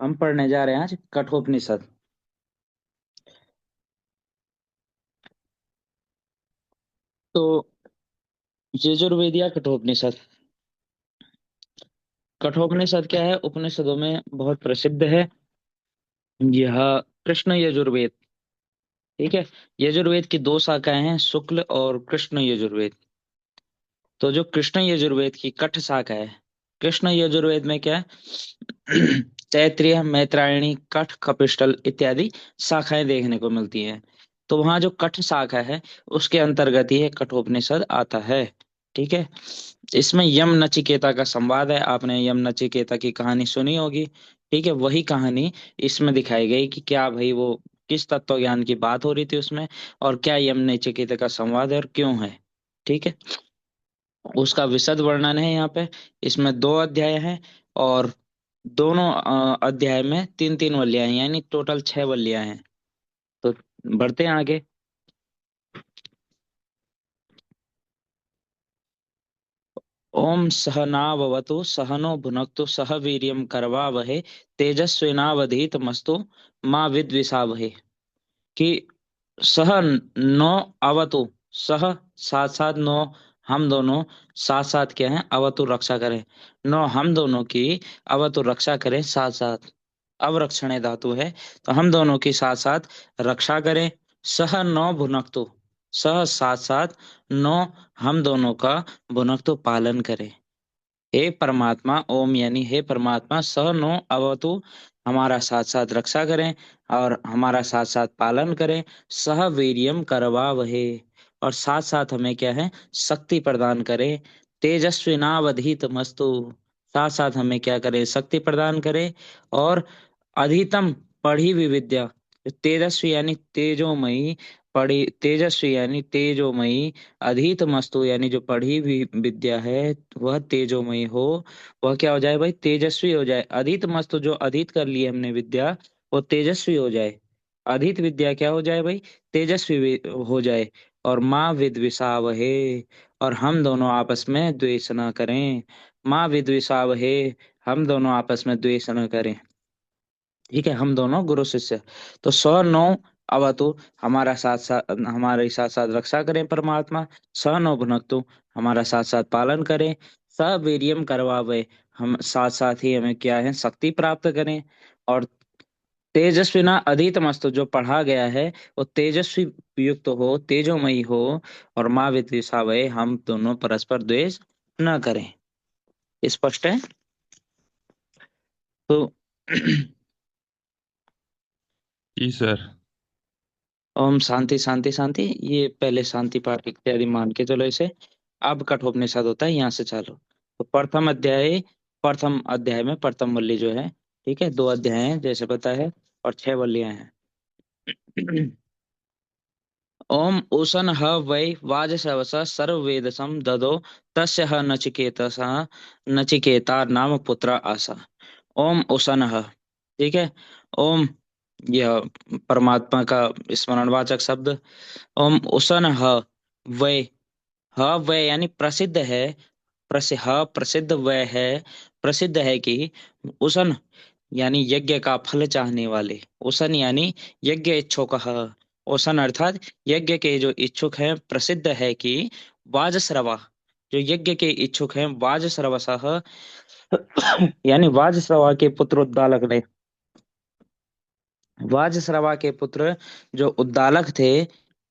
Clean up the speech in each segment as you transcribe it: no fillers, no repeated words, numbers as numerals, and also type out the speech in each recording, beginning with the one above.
हम पढ़ने जा रहे हैं आज कठोपनिषद। तो यजुर्वेद या कठोपनिषद। कठोपनिषद क्या है? उपनिषदों में बहुत प्रसिद्ध है। यह कृष्ण यजुर्वेद। ठीक है। यजुर्वेद की दो शाखाएं हैं, शुक्ल और कृष्ण यजुर्वेद। तो जो कृष्ण यजुर्वेद की कठ शाखा है, कृष्ण यजुर्वेद में क्या है तैत्तिरीय, मैत्रायणी, कठ, कपिस्थल इत्यादि शाखाएं देखने को मिलती हैं। तो वहाँ जो कठ शाखा है उसके अंतर्गत ही है कठोपनिषद आता है। ठीक है। इसमें यम नचिकेता का संवाद है। आपने यम नचिकेता की कहानी सुनी होगी। ठीक है, वही कहानी इसमें दिखाई गई कि क्या भाई वो किस तत्व ज्ञान की बात हो रही थी उसमें, और क्या यम नचिकेता का संवाद है और क्यों है। ठीक है। उसका विशद वर्णन है यहाँ पे। इसमें दो अध्याय हैं, और दोनों अध्याय में तीन तीन वल्लियां हैं, यानी टोटल छह वल्लियां हैं। तो बढ़ते हैं आगे। ओम सहनाववतु सहनो भुनक्तु सह वीर्यं करवावहै तेजस्विनावधीतमस्तु माँ विद्विषावहै। कि सह नौ अवतु, सह साथ साथ नौ, हम दोनों साथ साथ क्या है, अवतु रक्षा करें। नौ हम दोनों की अवतु रक्षा करें साथ साथ। अवरक्षणे धातु है, तो हम दोनों की साथ साथ रक्षा करें। सह नौ भुनक्तु, सह साथ साथ नौ हम दोनों का भुनक्तु पालन करें। हे परमात्मा, ओम यानी हे परमात्मा, सह नो अवतु, हमारा साथ साथ रक्षा करें और हमारा साथ साथ पालन करें। सह वीर्यम करवा वहे, और साथ साथ हमें क्या है, शक्ति प्रदान करें। तेजस्विनावधीत मस्तु, साथ साथ हमें क्या करे, शक्ति प्रदान करे। और अधितम पढ़ी हुई विद्या, तेजस्वी यानी तेजोमयी, पढ़ी तेजस्वी यानी तेजोमयी, अधीत मस्तु यानी जो पढ़ी हुई विद्या है वह तेजोमयी हो। वह क्या हो जाए भाई, तेजस्वी हो जाए। अधीत मस्तु, जो अधीत कर ली हमने विद्या, वो तेजस्वी हो जाए। अधीत विद्या क्या हो जाए भाई, तेजस्वी हो जाए। और माँ विद्विषावहे, और हम दोनों आपस में द्वेष न करें। माँ विद्विषावहे, हम दोनों आपस में द्वेष न करें। ठीक है, हम दोनों गुरु शिष्य। तो सौ नौ अवतु, हमारा साथ साथ हमारे साथ साथ रक्षा करें परमात्मा। स नौ भुनक्तु, हमारा साथ साथ पालन करें। स वीर्यम करवावे, हम साथ साथ ही हमें क्या है, शक्ति प्राप्त करें। और तेजस्विना अधितमस्तु, जो पढ़ा गया है वो तेजस्वी युक्त हो, तेजोमयी हो। और माँ विद्विषावहे, हम दोनों परस्पर द्वेष न करें। स्पष्ट है। तो जी सर। ओम शांति शांति शांति, ये पहले शांति पाठ इत्यादि मान के चलो इसे। अब कठोपनिषद होता है, यहाँ से चालो। तो प्रथम अध्याय में प्रथम वल्ली जो है, ठीक है, दो अध्याय हैं जैसे पता है, और छह वल्लियां हैं। ओम उशन ह वै वाजसवस सर्ववेदसं ददो तस्य ह नचिकेतसा नचिकेता नाम पुत्र आसा। ओम उशन ह, ठीक है। ओम, यह परमात्मा का स्मरणवाचक शब्द। ओम उशन ह वै, ह वै यानी प्रसिद्ध है। प्रसिद्ध वह है, प्रसिद्ध है कि उसन यानी यज्ञ का फल चाहने वाले। उसन यानी यज्ञ इच्छुक। उसन अर्थात यज्ञ के जो इच्छुक हैं, प्रसिद्ध है कि वाजश्रवा, जो यज्ञ के इच्छुक हैं, वाजश्रवसः यानी वाजश्रवा के पुत्र उद्दालक ने, वाजश्रवा के पुत्र जो उद्दालक थे,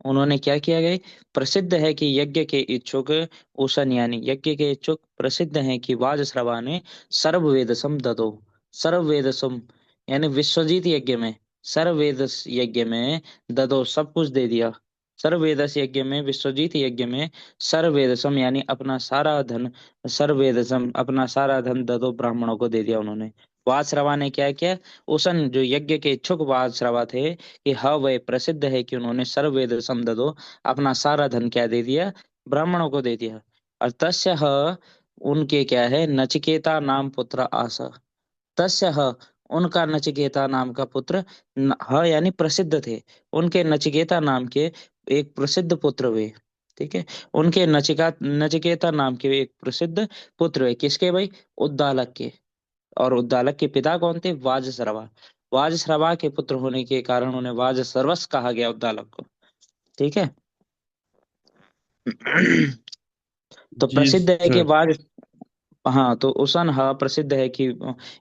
उन्होंने क्या किया गया, प्रसिद्ध है कि यज्ञ के इच्छुक, उसन यानी यज्ञ के इच्छुक प्रसिद्ध हैं कि वाजश्रवा ने सर्ववेदसम ददो, सर्ववेदसम यानी विश्वजीत यज्ञ में, सर्ववेदस यज्ञ में ददो सब कुछ दे दिया। सर्ववेदस यज्ञ में, विश्वजीत यज्ञ में सर्ववेदसम यानी अपना सारा धन, सर्ववेदसम अपना सारा धन ददो ब्राह्मणों को दे दिया उन्होंने। वाजश्रवा ने क्या किया, उसन जो यज्ञ के इच्छुक वाजश्रवा थे, कि हाँ वह प्रसिद्ध है कि उन्होंने सर्ववेद समददो, अपना सारा धन क्या दे दिया, ब्राह्मणों को दे दिया। और तस्य ह, उनके क्या है, नचिकेता नाम पुत्र आस। तस्य ह, उनका नचिकेता नाम का पुत्र, यानी प्रसिद्ध थे, उनके नचिकेता नाम के एक प्रसिद्ध पुत्र हुए। ठीक है। उनके नचिकेता नाम के एक प्रसिद्ध पुत्र हुए, किसके भाई, उद्दालक के। और उद्दालक के पिता कौन थे? वाजश्रवा। वाजश्रवा के पुत्र होने के कारण उन्हें वाजसर्वस कहा गया उद्दालक को। ठीक है। तो जी प्रसिद्ध है कि सर। वाज, हाँ तो उसन हा प्रसिद्ध है कि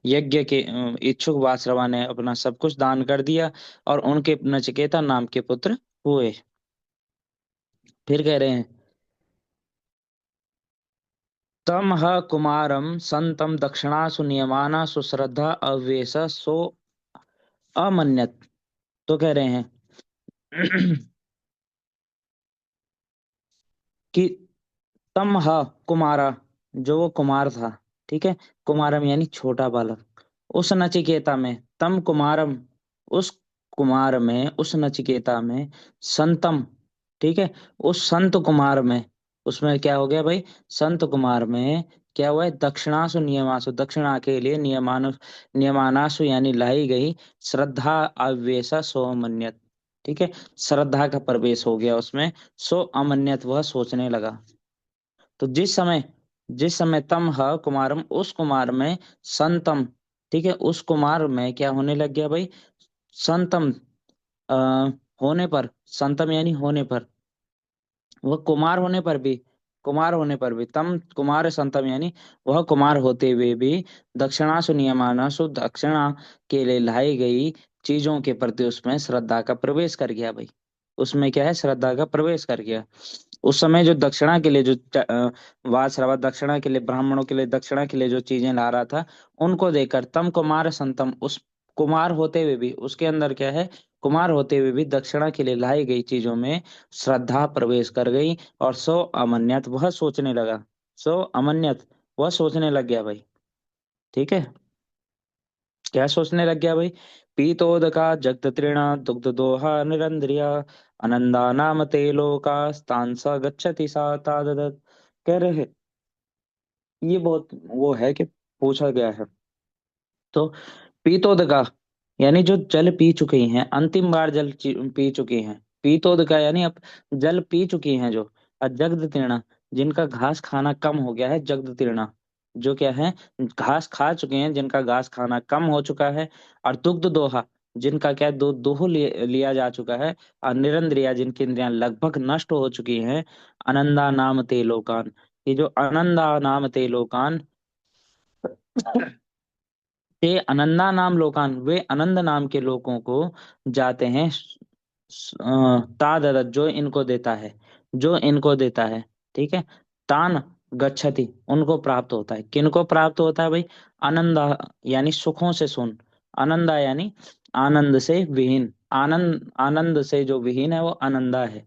यज्ञ के इच्छुक वासरवा ने अपना सब कुछ दान कर दिया और उनके नचिकेता नाम के पुत्र हुए। फिर कह रहे हैं, तम ह कुमारम संतम दक्षिणासु नियमाना सुश्रद्धा अवेश सो अमन्यत। तो कह रहे हैं कि तम ह कुमारा, जो वो कुमार था, ठीक है, कुमारम यानी छोटा बालक, उस नचिकेता में, तम कुमारम, उस कुमार में, उस नचिकेता में, संतम, ठीक है, उस संत कुमार में, उसमें क्या हो गया भाई, संत कुमार में क्या हुआ है, दक्षिणासु नियमासु, दक्षिणा के लिए नियमानु, नियमानासु यानी लाई गई, श्रद्धा आवेशा सो अमन्यत, ठीक है, श्रद्धा का प्रवेश हो गया उसमें, सो अमन्यत वह सोचने लगा। तो जिस समय तम ह कुमारम, उस कुमार में, संतम, ठीक है, उस कुमार में क्या होने लग गया भाई, संतम, आ, होने पर, संतम यानी होने पर, वह कुमार होने पर भी, कुमार होने पर भी, तम कुमार संतम यानी वह कुमार होते हुए भी, दक्षिणासु नियमानासु, दक्षिणा के लिए लाई गई चीजों के प्रति उसमें श्रद्धा का प्रवेश कर गया भाई। उसमें क्या है, श्रद्धा का प्रवेश कर गया। उस समय जो दक्षिणा के लिए जो वाद श्रवा, दक्षिणा के लिए, ब्राह्मणों के लिए दक्षिणा के लिए जो चीजें ला रहा था, उनको देखकर तम कुमार संतम, उस कुमार होते हुए भी, उसके अंदर क्या है, कुमार होते हुए भी दक्षिणा के लिए लाई गई चीजों में श्रद्धा प्रवेश कर गई। और सो अमन्यत वह सोचने लगा, सो अमन्यत वह सोचने लग गया भाई। ठीक है। क्या सोचने लग गया भाई, पीतोदका जगत तृणा दुग्ध दोहा निरंद्रिया आनंदा नाम ते लोका स्तांसा गच्छति सा ताददत। कह रहे हैं, ये बहुत वो है कि पूछा गया है। तो पीतोदका यानी जो जल पी चुकी हैं, अंतिम बार पी चुकी हैं, पीतोदका यानी अब जल पी चुकी हैं जो, और जगद तीर्णा, जिनका घास खाना कम हो गया है, जगद तीर्णा, जो क्या है, घास खा चुके हैं, जिनका घास खाना कम हो चुका है, और दुग्ध दोहा, जिनका क्या दूध दोह लिया जा चुका है, और निरंद्रिया, जिनकी इंद्रियां लगभग नष्ट हो चुकी हैं, अनंदा नाम ते लोकान, ये जो अनंदा नाम ते लोकान, ते अनंदा नाम लोकान, वे आनंद नाम के लोगों को जाते हैं, तादरत, जो इनको देता है, जो इनको देता है, ठीक है, तान गच्छति, उनको प्राप्त होता है, किनको प्राप्त होता है भाई, आनंदा यानी सुखों से सुन, आनंदा यानी आनंद से विहीन, आनंद, आनंद से जो विहीन है वो आनंदा है।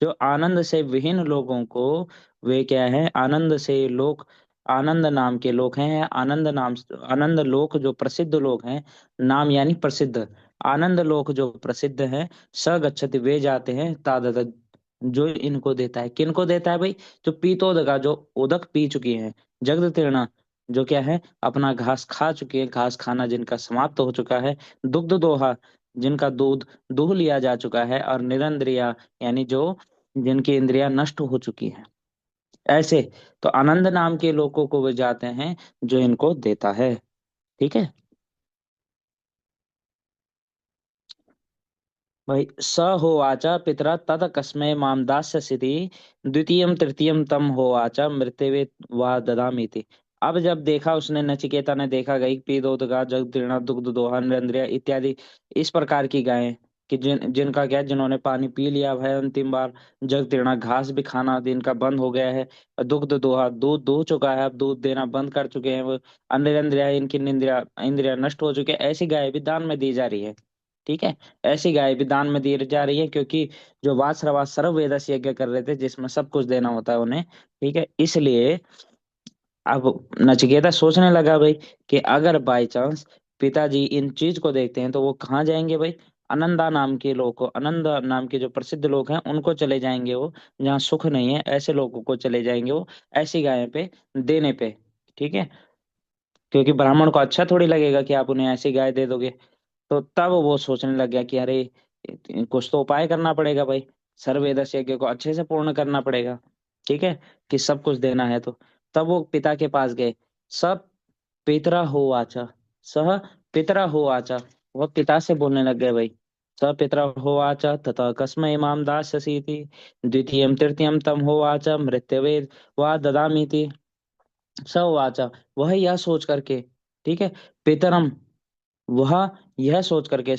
जो आनंद से विहीन लोगों को, वे क्या है, आनंद से लोग, आनंद नाम के लोग हैं, आनंद नाम, आनंद लोक जो प्रसिद्ध लोग हैं, नाम यानी प्रसिद्ध, आनंद लोक जो प्रसिद्ध है, स गच्छति वे जाते हैं, तादत, जो इनको देता है, किनको देता है भाई, जो पीतोदका, जो उदक पी चुकी है, जगद तीर्णा, जो क्या है, अपना घास खा चुकी है, घास खाना जिनका समाप्त हो चुका है, दुग्ध दोहा, जिनका दूध दूह लिया जा चुका है, और निरंद्रिया यानी जो, जिनकी इंद्रियां नष्ट हो चुकी है, ऐसे। तो आनंद नाम के लोगों को वे जाते हैं, जो इनको देता है। ठीक है भाई। स होवाच पितरा तत कस्मै माम दास्यसि, द्वितीयं तृतीयं तम होवाच मृत्यवे वा ददामि थी। अब जब देखा उसने, नचिकेता ने देखा, गई पीतोदका जगदीर्णा दुग्ध दोहा निरंद्रिया इत्यादि इस प्रकार की गायें, कि जिनका क्या, जिन्होंने पानी पी लिया है अंतिम बार, जगदीर्णा घास भी खाना जिनका बंद हो गया है, दुग्ध दोहा दूध दूह चुका है, अब दूध देना बंद कर चुके हैं वो, अनिरंद्रिया इनकी इंद्रिया, इंद्रिया नष्ट हो चुकी है, ऐसी गाय भी दान में दी जा रही है। ठीक है। ऐसी गाय भी दान में दी जा रही है, क्योंकि जो वासरवा सर्व वेदस यज्ञ कर रहे थे, जिसमें सब कुछ देना होता है उन्हें, ठीक है, इसलिए अब नचिकेता सोचने लगा भाई, कि अगर बाई चांस पिताजी इन चीज को देखते हैं तो वो कहाँ जाएंगे भाई, अनंदा नाम के लोग को, अनंदा नाम के जो प्रसिद्ध लोग हैं उनको चले जाएंगे वो, जहाँ सुख नहीं है ऐसे लोगों को चले जाएंगे वो, ऐसी गाय पे देने पे। ठीक है। क्योंकि ब्राह्मण को अच्छा थोड़ी लगेगा कि आप उन्हें ऐसी गाय दे दोगे। तो तब वो सोचने लग गया कि अरे, कुछ तो उपाय करना पड़ेगा भाई, सर्ववेद यज्ञ को अच्छे से पूर्ण करना पड़ेगा। ठीक है, कि सब कुछ देना है तो। तब वो पिता के पास गए, सब पितरा हो आचा, सह पितरा हो आचा, वह पिता से बोलने लग गए भाई। स पितरा हो आचा तथा कस्मै माम दास्यसीति, द्वितीयं तृतीयं तम हो आचा मृत्यवे वा ददामीति। स वाचा, वह यह सोच करके, ठीक है, पितरम, वह यह सोच करके,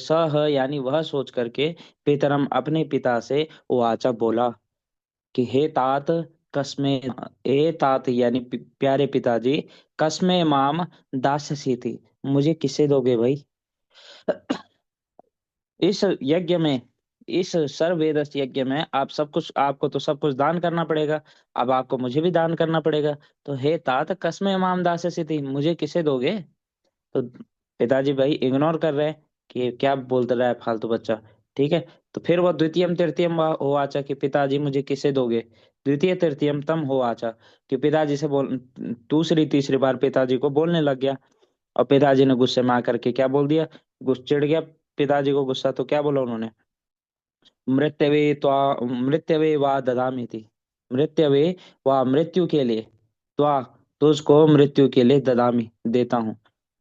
यानी वह सोच करके, पितरम अपने पिता से वाचा बोला कि हे तात, कस्मे, हे तात यानी प्यारे पिताजी, कस्मे माम दास्यसी थी, मुझे किसे दोगे भाई इस यज्ञ में, इस सर्ववेद यज्ञ में आप सब कुछ, आपको तो सब कुछ दान करना पड़ेगा, अब आपको मुझे भी दान करना पड़ेगा। तो हे तात कस्मे इमाम दास थी, मुझे किसे दोगे। तो पिताजी भाई इग्नोर कर रहे हैं कि क्या बोलता रहा है फालतू बच्चा। ठीक है, तो फिर वो द्वितीयम तृतीयम हो आचा कि पिताजी मुझे किसे दोगे। द्वितीय तृतीयम तम हो आचा कि पिताजी से बोल, दूसरी तीसरी बार पिताजी को बोलने लग गया। और पिताजी ने गुस्से में आकर के क्या बोल दिया, गुस्से चिढ़ गया पिताजी को गुस्सा, तो क्या बोला उन्होंने, मृत्यवे त्वा मृत्यवे वा ददामी थी, मृत्यवे वा मृत्यु के लिए, त्वा तुझको मृत्यु के लिए ददामी देता हूँ,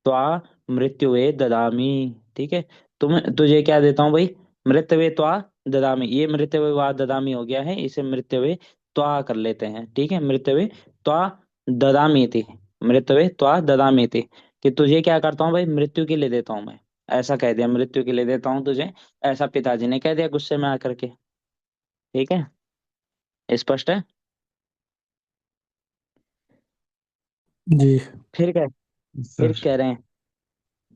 त्वा मृत्युवे ददामी। ठीक है, तुम तुझे क्या देता हूँ भाई, मृत्यवे त्वा ददामी, ये मृत्यवे वा ददामी हो गया है, इसे मृत्यवे त्वा कर लेते हैं। ठीक है, मृत्यवे त्वा ददामी थी, मृत्यवे त्वा ददामी थी, कि तुझे क्या करता हूँ भाई, मृत्यु के लिए देता हूँ मैं, ऐसा कह दिया, मृत्यु के लिए देता हूँ तुझे, ऐसा पिताजी ने कह दिया गुस्से में आकर के। ठीक है, स्पष्ट है। जी फिर क्या, फिर सर। कह रहे हैं,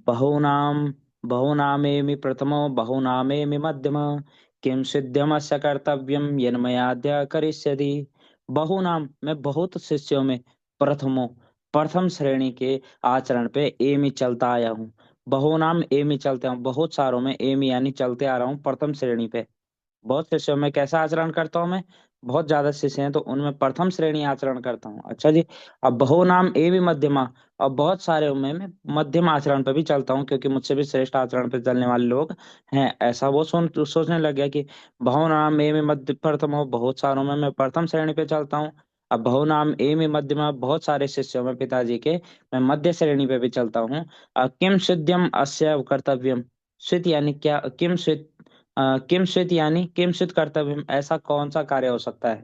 बहूनाम बहूनामेमि प्रथमो बहूनामेमि मध्यम, किम सिद्ध्यमस्य कर्तव्यम यन्मयाद्य करिष्यति। बहूनाम, मैं बहुत शिष्यों में, प्रथमो, प्रथम श्रेणी के आचरण पे एमी चलता आया हूँ। बहूनाम एमी चलते हूँ, बहुत सारों में एमी यानी चलते आ रहा हूँ प्रथम श्रेणी पे। बहुत शिष्यों में कैसा आचरण करता हूँ मैं, बहुत ज्यादा शिष्य हैं तो उनमें प्रथम श्रेणी आचरण करता हूँ। अच्छा जी, अब बहु नाम ए भी मध्यमा, और बहुत सारे में मैं मध्यम आचरण पे भी चलता हूँ, क्योंकि मुझसे भी श्रेष्ठ आचरण पे चलने वाले लोग हैं, ऐसा वो सोचने लग गया कि बहु नाम ए में मध्य प्रथम हो, बहुत सारों में मैं प्रथम श्रेणी पे चलता हूँ। अब बहु नाम ए में मध्यमा, बहुत सारे शिष्यों में पिताजी के मैं मध्य श्रेणी पे भी चलता हूँ। किम सिद्ध्यम अस्य कर्तव्यम, स्वित यानी क्या, किम स्वित, किम स्वित यानी किम स्वित कर्तव्य, ऐसा कौन सा कार्य हो सकता है,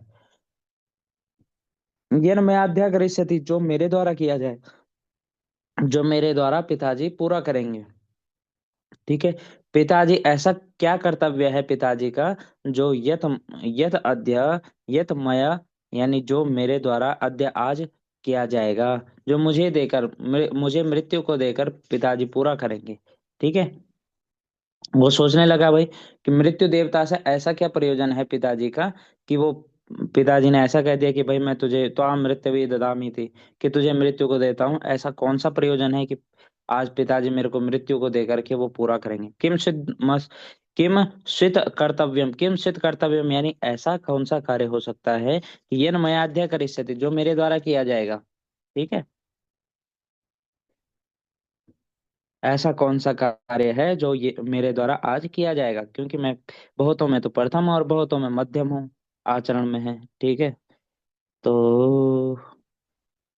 यन मैं अध्याय करिष्यति, जो मेरे द्वारा किया जाए, जो मेरे द्वारा पिताजी पूरा करेंगे। ठीक है, पिताजी ऐसा क्या कर्तव्य है पिताजी का, जो यत यत अद्य, यत मया, यानी जो मेरे द्वारा अद्य आज किया जाएगा, जो मुझे देकर, मुझे मृत्यु को देकर पिताजी पूरा करेंगे। ठीक है, वो सोचने लगा भाई कि मृत्यु देवता से ऐसा क्या प्रयोजन है पिताजी का, कि वो, पिताजी ने ऐसा कह दिया कि भाई मैं तुझे तो मृत्यु भी ददामी थी, कि तुझे मृत्यु को देता हूँ, ऐसा कौन सा प्रयोजन है कि आज पिताजी मेरे को मृत्यु को दे करके वो पूरा करेंगे। किम सित कर्तव्यम, किम सित कर्तव्यम यानी ऐसा कौन सा कार्य हो सकता है कि ये मयाध्या करिष्यति, जो मेरे द्वारा किया जाएगा। ठीक है, ऐसा कौन सा कार्य है जो ये मेरे द्वारा आज किया जाएगा, क्योंकि मैं बहुतों में तो प्रथम और बहुतों में मध्यम हूँ, आचरण में है। ठीक है, तो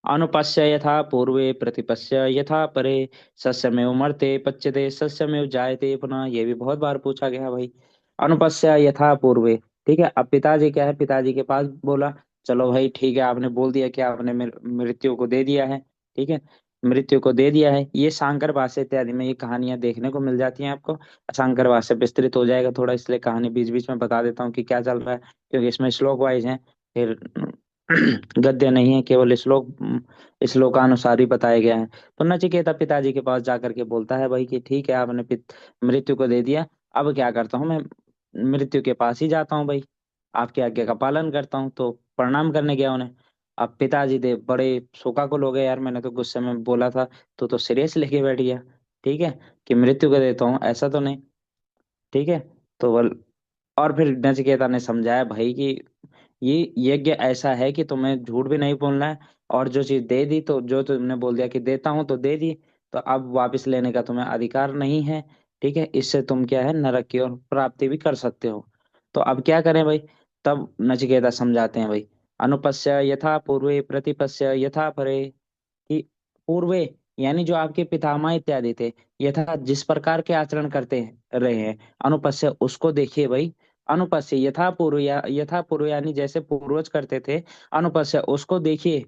अनुपस्य यथा पूर्वे प्रतिपस्य यथा परे, सस्यमेव मर्ते पच्यते सस्यमेव जायते पुनः, ये भी बहुत बार पूछा गया भाई। अनुपस्य यथा पूर्वे, ठीक है, अब पिताजी क्या है, पिताजी के पास बोला, चलो भाई ठीक है, आपने बोल दिया कि आपने मृत्यु को दे दिया है। ठीक है, मृत्यु को दे दिया है, ये शांकर भाष्य इत्यादि में ये कहानियां देखने को मिल जाती हैं आपको। शांकर भाष्य विस्तृत हो जाएगा थोड़ा, इसलिए कहानी बीच बीच में बता देता हूँ कि क्या चल रहा है, क्योंकि इसमें श्लोक वाइज है, फिर गद्य नहीं है, केवल श्लोकानुसार ही बताया गया है। तो नचिकेता पिताजी के पास जाकर के बोलता है भाई कि ठीक है, आपने मृत्यु को दे दिया, अब क्या करता हूँ मैं, मृत्यु के पास ही जाता हूँ भाई, आपके आज्ञा का पालन करता हूँ। तो प्रणाम करने गया उन्हें। अब पिताजी दे बड़े शोकाकुल हो गए, यार मैंने तो गुस्से में बोला था, तो सीरियस लेके बैठ गया। ठीक है, कि मृत्यु को देता हूँ, ऐसा तो नहीं। ठीक है, तो बोल, और फिर नचिकेता ने समझाया भाई कि ये यज्ञ ऐसा है कि तुम्हें झूठ भी नहीं बोलना है, और जो चीज दे दी, तो जो तुमने बोल दिया कि देता हूं तो दे दी, तो अब वापस लेने का तुम्हें अधिकार नहीं है। ठीक है, इससे तुम क्या है, नरक की ओर प्राप्ति भी कर सकते हो। तो अब क्या करें भाई, तब नचिकेता समझाते हैं भाई, अनुपस्य यथा पूर्वे प्रतिपस्य यथा परे, कि पूर्वे यानी जो आपके पितामह इत्यादि थे, यथा जिस प्रकार के आचरण करते रहे हैं, अनुपस्य उसको देखिए भाई। अनुपस्य यथा पूर्व, या यथा पूर्व यानी जैसे पूर्वज करते थे, अनुपस्य उसको देखिए,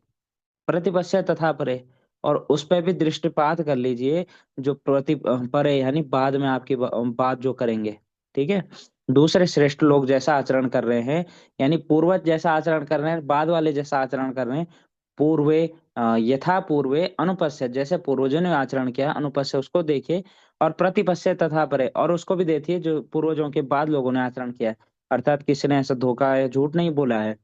प्रतिपश्य तथा परे, और उस पर भी दृष्टिपात कर लीजिए, जो परे यानी बाद में आपकी बात जो करेंगे। ठीक है। दूसरे श्रेष्ठ लोग जैसा आचरण कर रहे हैं, यानी पूर्वज जैसा आचरण कर रहे हैं, बाद वाले जैसा आचरण कर रहे हैं, पूर्वे यथा पूर्वे अनुपस्य, जैसे पूर्वजों ने आचरण किया अनुपस्य उसको देखिए, और प्रतिपश्य तथा परे, और उसको भी देखिए जो पूर्वजों के बाद लोगों ने आचरण किया है। अर्थात किसी ने ऐसा धोखा या झूठ नहीं बोला है।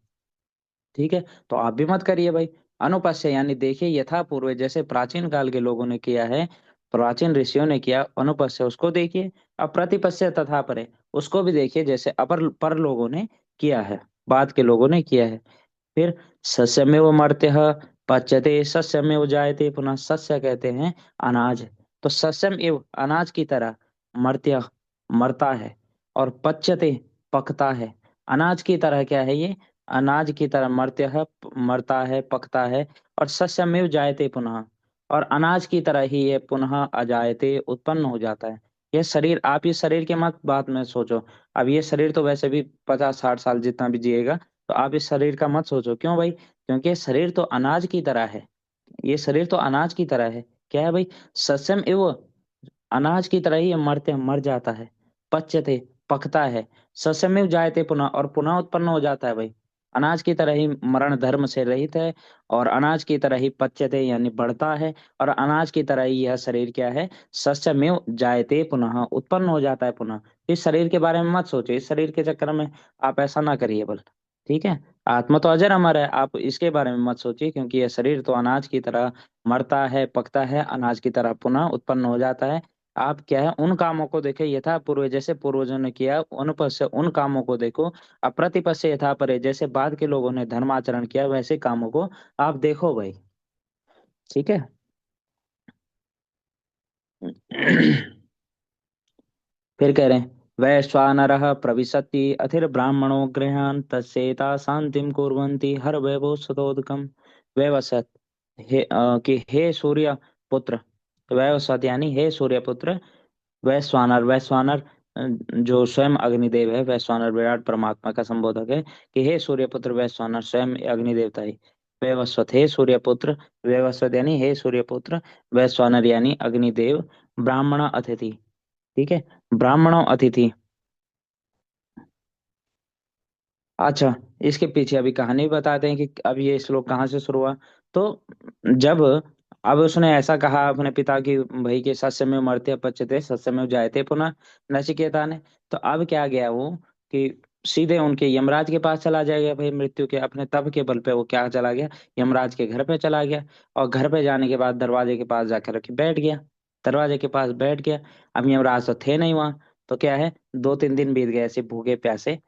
ठीक है। तो आप भी मत करिए भाई। अनुपस्य यानी देखिए यथा पूर्व, जैसे प्राचीन काल के लोगों ने किया है, प्राचीन ऋषियों ने किया, अनुपस्य उसको देखिए। अब प्रतिपस्य तथा परे, उसको भी देखिए जैसे अपर पर लोगों ने किया है, बाद के लोगों ने किया है। फिर सस्यमेव मर्त्यः पच्यते सस्यमेव जायते, पुनः सस्य कहते हैं अनाज। तो सस्यम एव अनाज की तरह, मर्त्य मरता है, और पच्यते पकता है। अनाज की तरह क्या है ये, अनाज की तरह मर्त्य है, मरता है, पकता है। और सस्यमेव जायते पुनः, और अनाज की तरह ही ये पुनः अजायते उत्पन्न हो जाता है। ये शरीर, आप इस शरीर के मत बात में सोचो। अब ये शरीर तो वैसे भी 50-60 साल जितना भी जिएगा, तो आप इस शरीर का मत सोचो। क्यों भाई? क्योंकि ये शरीर तो अनाज की तरह है। ये शरीर तो अनाज की तरह है। क्या है भाई? सस्यम एव, अनाज की तरह ही ये मरते मर जाता है। पच्यते पकता है, सस्यमेव जायते पुनः, और पुनः उत्पन्न हो जाता है भाई। अनाज की तरह ही मरण धर्म से रहित है, और अनाज की तरह ही पच्यते यानी बढ़ता है, और अनाज की तरह ही यह शरीर क्या है, सस्यमेव जायते पुनः उत्पन्न हो जाता है पुनः। इस शरीर के बारे में मत सोचिए, इस शरीर के चक्कर में आप ऐसा ना करिए बल। ठीक है। आत्मा तो अजर अमर है, आप इसके बारे में मत सोचिए, क्योंकि यह शरीर तो अनाज की तरह मरता है, पकता है, अनाज की तरह पुनः उत्पन्न हो जाता है। आप क्या है, उन कामों को देखे यथा पूर्व, जैसे पूर्वजों ने किया, अनुपस्य उन कामों को देखो। अप्रतिपस्य यथा परे, जैसे बाद के लोगों ने धर्माचरण किया वैसे कामों को आप देखो भाई। ठीक है। फिर कह रहे हैं, वैश्वानरः प्रविशति अथिर्ब्राह्मणो गृहान् तस्येता शांतिं कुर्वन्ति हर वैभव सतोदकम्। वैवसत, कि हे सूर्य पुत्र, वैवसत यानी हे सूर्य पुत्र। वैश्वानर, वैश्वानर जो स्वयं अग्निदेव है, वैश्वानर विराट परमात्मा का संबोधक है, कि हे सूर्यपुत्र वैश्वानर स्वयं अग्निदेवता है। वैवस्वत, हे सूर्यपुत्र, वैवस्वत यानी हे सूर्यपुत्र, वैश्वानर यानी अग्निदेव, ब्राह्मण अतिथि। ठीक है। ब्राह्मणों अतिथि। अच्छा, इसके पीछे अभी कहानी बताते हैं कि अब ये श्लोक कहाँ से शुरू हुआ। तो जब, अब उसने ऐसा कहा अपने पिता की, भाई के सत्य में मरते पचते सत्य में जायते पुनः, नचिकेता ने। तो अब क्या गया वो, कि सीधे उनके यमराज के पास चला जाएगा भाई, मृत्यु के अपने तप के बल पे वो क्या चला गया, यमराज के घर पे चला गया। और घर पे जाने के बाद दरवाजे के पास जाकर के बैठ गया, दरवाजे के पास बैठ गया। अब यमराज तो थे नहीं वहां। तो क्या है, 2-3 दिन बीत गए ऐसे भूखे प्यासे।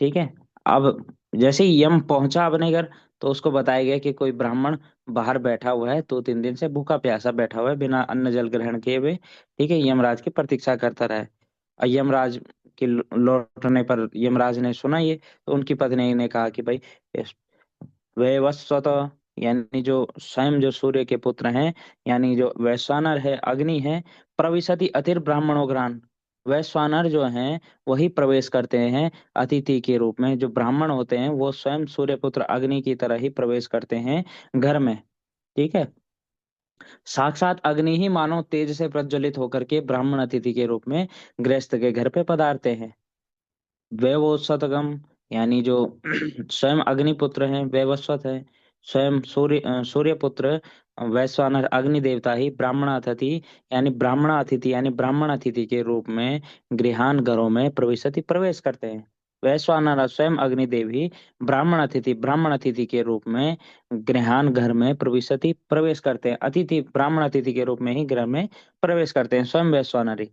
ठीक है। अब जैसे ही यम पहुंचा अपने घर, तो उसको बताया गया कि कोई ब्राह्मण बाहर बैठा हुआ है, 2-3 दिन से भूखा प्यासा बैठा हुआ है, बिना अन्न जल ग्रहण किए हुए। ठीक है। यमराज की प्रतीक्षा करता रहा है। और यमराज के लौटने पर यमराज ने सुना ये, तो उनकी पत्नी ने कहा कि भाई, वैवस्वत यानी जो स्वयं जो सूर्य के पुत्र हैं, यानी जो वैश्वानर है, अग्नि है, प्रविशति अतिर ब्राह्मणोग्रान, वैश्वानर जो हैं वही प्रवेश करते हैं अतिथि के रूप में। जो ब्राह्मण होते हैं वो स्वयं सूर्य पुत्र अग्नि की तरह ही प्रवेश करते हैं घर में। ठीक है। साक्षात अग्नि ही मानो तेज से प्रज्वलित होकर के ब्राह्मण अतिथि के रूप में गृहस्थ के घर पे पधारते हैं। वैवस्वतगम यानी जो स्वयं अग्निपुत्र हैं, वैवस्वत है, स्वयं सूर्यपुत्र, वैश्वानर अग्नि देवता ही ब्राह्मण अतिथि, यानी ब्राह्मण अतिथि यानी ब्राह्मण अतिथि के रूप में गृहान घरों में प्रविशति प्रवेश करते हैं। वैश्वानर स्वयं अग्निदेव ही ब्राह्मण अतिथि के रूप में गृहान घर में प्रविशति प्रवेश करते हैं। अतिथि ब्राह्मण अतिथि के रूप में ही गृह में प्रवेश करते हैं स्वयं वैश्वानर ही।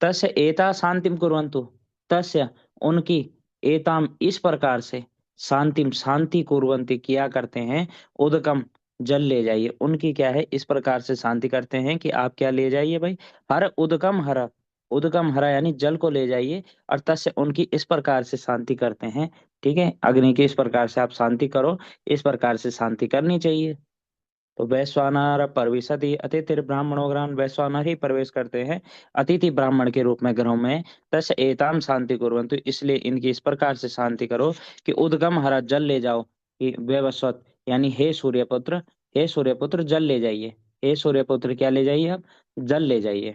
तस्य एता शांतिम कुर्वन्तु, तस्य उनकी, एताम इस प्रकार से, शांतिम शांति कुर्वन्ति किया करते हैं, उदकम जल ले जाइए। उनकी क्या है, इस प्रकार से शांति करते हैं कि आप क्या ले जाइए भाई, हर उदकम हर, उदकम हरा यानी जल को ले जाइए। और तस्य उनकी इस प्रकार से शांति करते हैं। ठीक है। अग्नि की इस प्रकार से आप शांति करो, इस प्रकार से शांति करनी चाहिए। तो वैश्वानर प्रविशति अतिथि ब्राह्मणो गृहान, वैश्वानर ही प्रवेश करते हैं अतिथि ब्राह्मण के रूप में घरों में। तस् एताम शांति कुर्वन्तु, इसलिए इनकी इस प्रकार से शांति करो कि उद्गम हरा, जल ले जाओ, कि व्यवस्वत यानी हे सूर्यपुत्र, हे सूर्यपुत्र जल ले जाइए। हे सूर्यपुत्र क्या ले जाइए आप? जल ले जाइए।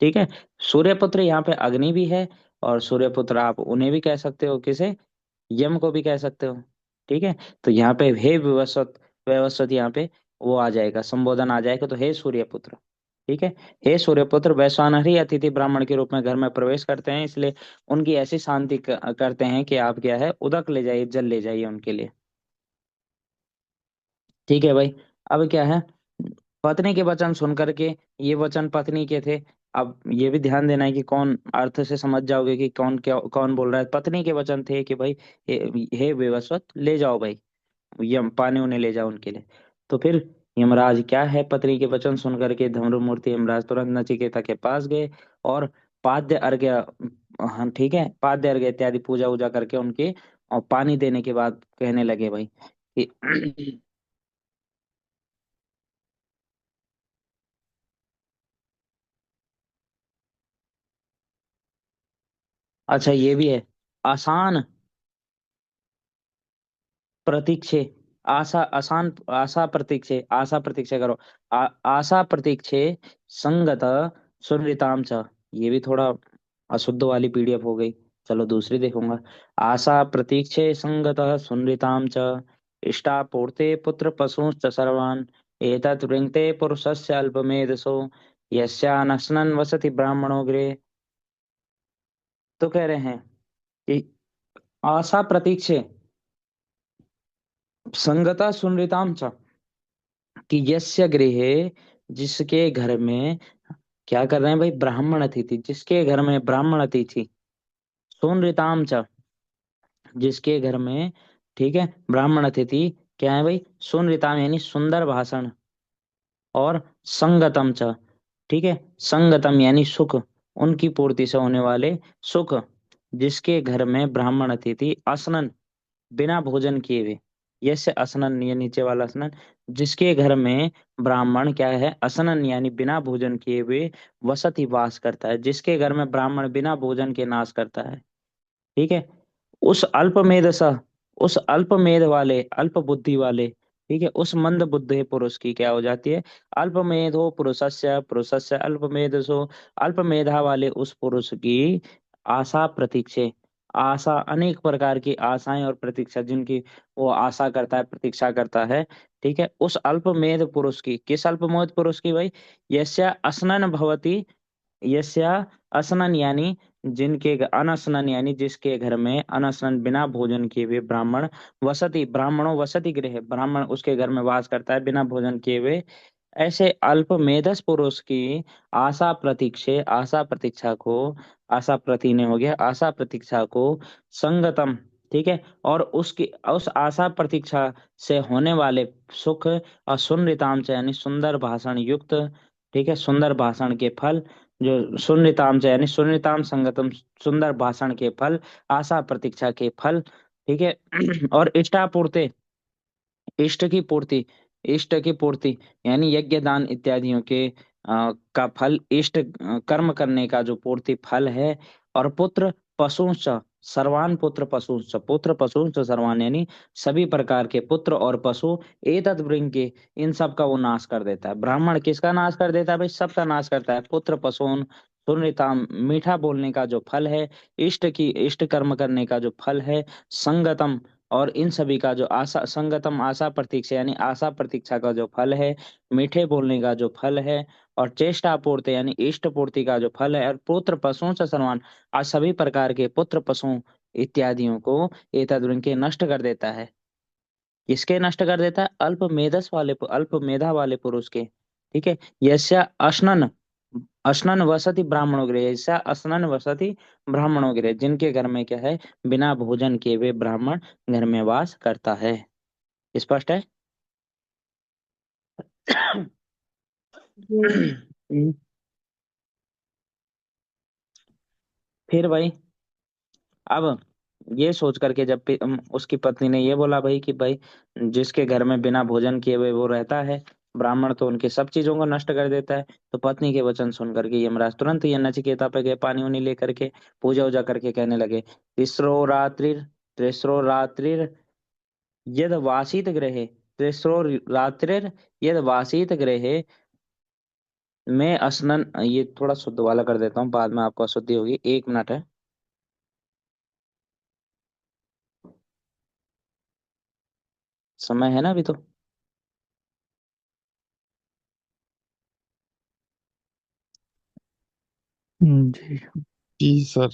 ठीक है। सूर्यपुत्र यहाँ पे अग्नि भी है, और सूर्यपुत्र आप उन्हें भी कह सकते हो, किसे? यम को भी कह सकते हो। ठीक है। तो यहाँ पे हे विवस्वत, व्यवस्वत यहाँ पे वो आ जाएगा, संबोधन आ जाएगा, तो हे सूर्यपुत्र। ठीक है। हे सूर्यपुत्र, वैश्वानर ही अतिथि ब्राह्मण के रूप में घर में प्रवेश करते हैं, इसलिए उनकी ऐसी शांति करते हैं कि आप क्या है, उदक ले जाइए, जल ले जाइए उनके लिए। ठीक है भाई। अब क्या है, पत्नी के वचन सुन करके, ये वचन पत्नी के थे। अब ये भी ध्यान देना है कि कौन, अर्थ से समझ जाओगे कि कौन क्या कौन बोल रहा है। पत्नी के वचन थे कि भाई हे विवस्वत ले जाओ भाई, यम पानी उन्हें ले जाओ उनके लिए। तो फिर यमराज क्या है, पत्नी के वचन सुन करके धर्म मूर्ति यमराज तुरंत नचिकेता के पास गए, और पाद्य अर्घ्य, हाँ ठीक है, पाद्य अर्घ्य इत्यादि पूजा वूजा करके उनके, और पानी देने के बाद कहने लगे भाई कि अच्छा ये भी है, आसान प्रतीक्षे, आशा आसान, आशा प्रतीक्षे, आशा प्रतीक्षा करो, आशा प्रतीक्षे संगत सुनृताम च। ये भी थोड़ा अशुद्ध वाली पीडीएफ हो गई, चलो दूसरी देखूंगा। आशा प्रतीक्षे संगत सुनृताम च, इष्टापूर्ते पुत्र पशुश्च सर्वान्, एतत् वृङ्क्ते पुरुषस्य अल्पमेधसो, यस्यानशनन् वसति ब्राह्मणो गृहे। तो कह रहे हैं कि आशा प्रतीक्षे संगता सुनृताम च, कि यस्य गृहे, जिसके घर में, क्या कर रहे हैं भाई, ब्राह्मण अतिथि, जिसके घर में ब्राह्मण अतिथि, सुनृताम च, जिसके घर में, ठीक है, ब्राह्मण अतिथि क्या है भाई, सुनृताम यानी सुंदर भाषण, और संगतम च, ठीक है, संगतम यानी सुख, उनकी पूर्ति से होने वाले सुख, जिसके घर में ब्राह्मण अतिथि असनन, बिना भोजन किए हुए, यस्य असनन ये नीचे वाला असनन, जिसके घर में ब्राह्मण क्या है, असनन यानी बिना भोजन किए हुए, वसति वास करता है, जिसके घर में ब्राह्मण बिना भोजन के नाश करता है। ठीक है। उस अल्पमेध सा, उस अल्पमेध वाले, अल्प बुद्धि वाले, ठीक है, उस मंद बुद्धि पुरुष की क्या हो जाती है, अल्पमेधो पुरुषस्य, पुरुषस्य अल्पमेधसो, अल्पमेधा वाले उस पुरुष की आशा प्रतीक्षे, आशा अनेक प्रकार की आशाएं और प्रतीक्षा, जिनकी वो आशा करता है, प्रतीक्षा करता है। ठीक है। उस अल्पमेध पुरुष की, किस अल्पमेध पुरुष की भाई? यस्या असनन भवति, यस्या असनन यानी जिनके अनशनन यानी जिसके घर में अनशनन बिना भोजन किए हुए ब्राह्मण, वसति ब्राह्मणों वसति गृह, ब्राह्मण उसके घर में वास करता है बिना भोजन किए हुए, ऐसे अल्प मेधस पुरुष की आशा प्रतीक्षे, आशा प्रतीक्षा को, आशा प्रति ने हो गया, आशा प्रतीक्षा को संगतम, ठीक है, और उसकी उस आशा प्रतीक्षा से होने वाले सुख, और सुनृताम से यानी सुंदर भाषण युक्त, ठीक है, सुंदर भाषण के फल, जो सुनृताम से यानी सुनृताम संगतम, सुंदर भाषण के फल, आशा प्रतीक्षा के फल, ठीक है, और इष्टापूर्ते, इष्ट की पूर्ति, इष्ट की पूर्ति यानी यज्ञ दान इत्यादियों के का फल, इष्ट कर्म करने का जो पूर्ति फल है, और पुत्र पशुश्च, सर्वान पुत्र पशुश्च, पुत्र पशुश्च सर्वान यानी सभी प्रकार के पुत्र और पशु, एतद वृंग के, इन सब का वो नाश कर देता है। ब्राह्मण किसका नाश कर देता है भाई? सबका नाश करता है। पुत्र पशुन, सुनृताम मीठा बोलने का जो फल है, इष्ट की, इष्ट कर्म करने का जो फल है, संगतम, और इन सभी का जो आशा, संगतम आशा प्रतीक्षा यानी आशा प्रतीक्षा का जो फल है, मीठे बोलने का जो फल है, और चेष्टा पूर्ति यानी इष्ट पूर्ति का जो फल है, और पुत्र पशुओं से समान, आज सभी प्रकार के पुत्र पशुओं इत्यादियों को एतद् के नष्ट कर देता है। किसके नष्ट कर देता है? अल्प मेधस वाले, अल्प मेधा वाले पुरुष के। ठीक है। यस्या अश्नन, अश्नन वसति ब्राह्मणों गृह, यस्या अश्नन वसति ब्राह्मणों गृह, जिनके घर में क्या है, बिना भोजन किए हुए ब्राह्मण घर में वास करता है। स्पष्ट है? हम्म। फिर भाई, अब ये सोच करके जब उसकी पत्नी ने ये बोला भाई कि भाई जिसके घर में बिना भोजन किए हुए वो रहता है, ब्राह्मण तो उनके सब चीजों को नष्ट कर देता है। तो पत्नी के वचन सुन करके यमराज तुरंत ये नचिकेता पे गए, पानी उनी लेकर के पूजा उजा करके कहने लगे, तिस्रो रात्रिर तिस्रो रात्रिर यद वासित गृहे तिस्रो रात्रिर यद वासित गृहे मैं स्नान, ये थोड़ा शुद्ध वाला कर देता हूँ, बाद में आपको अशुद्धि होगी, 1 मिनट है। समय है ना अभी तो। जी। जी सर।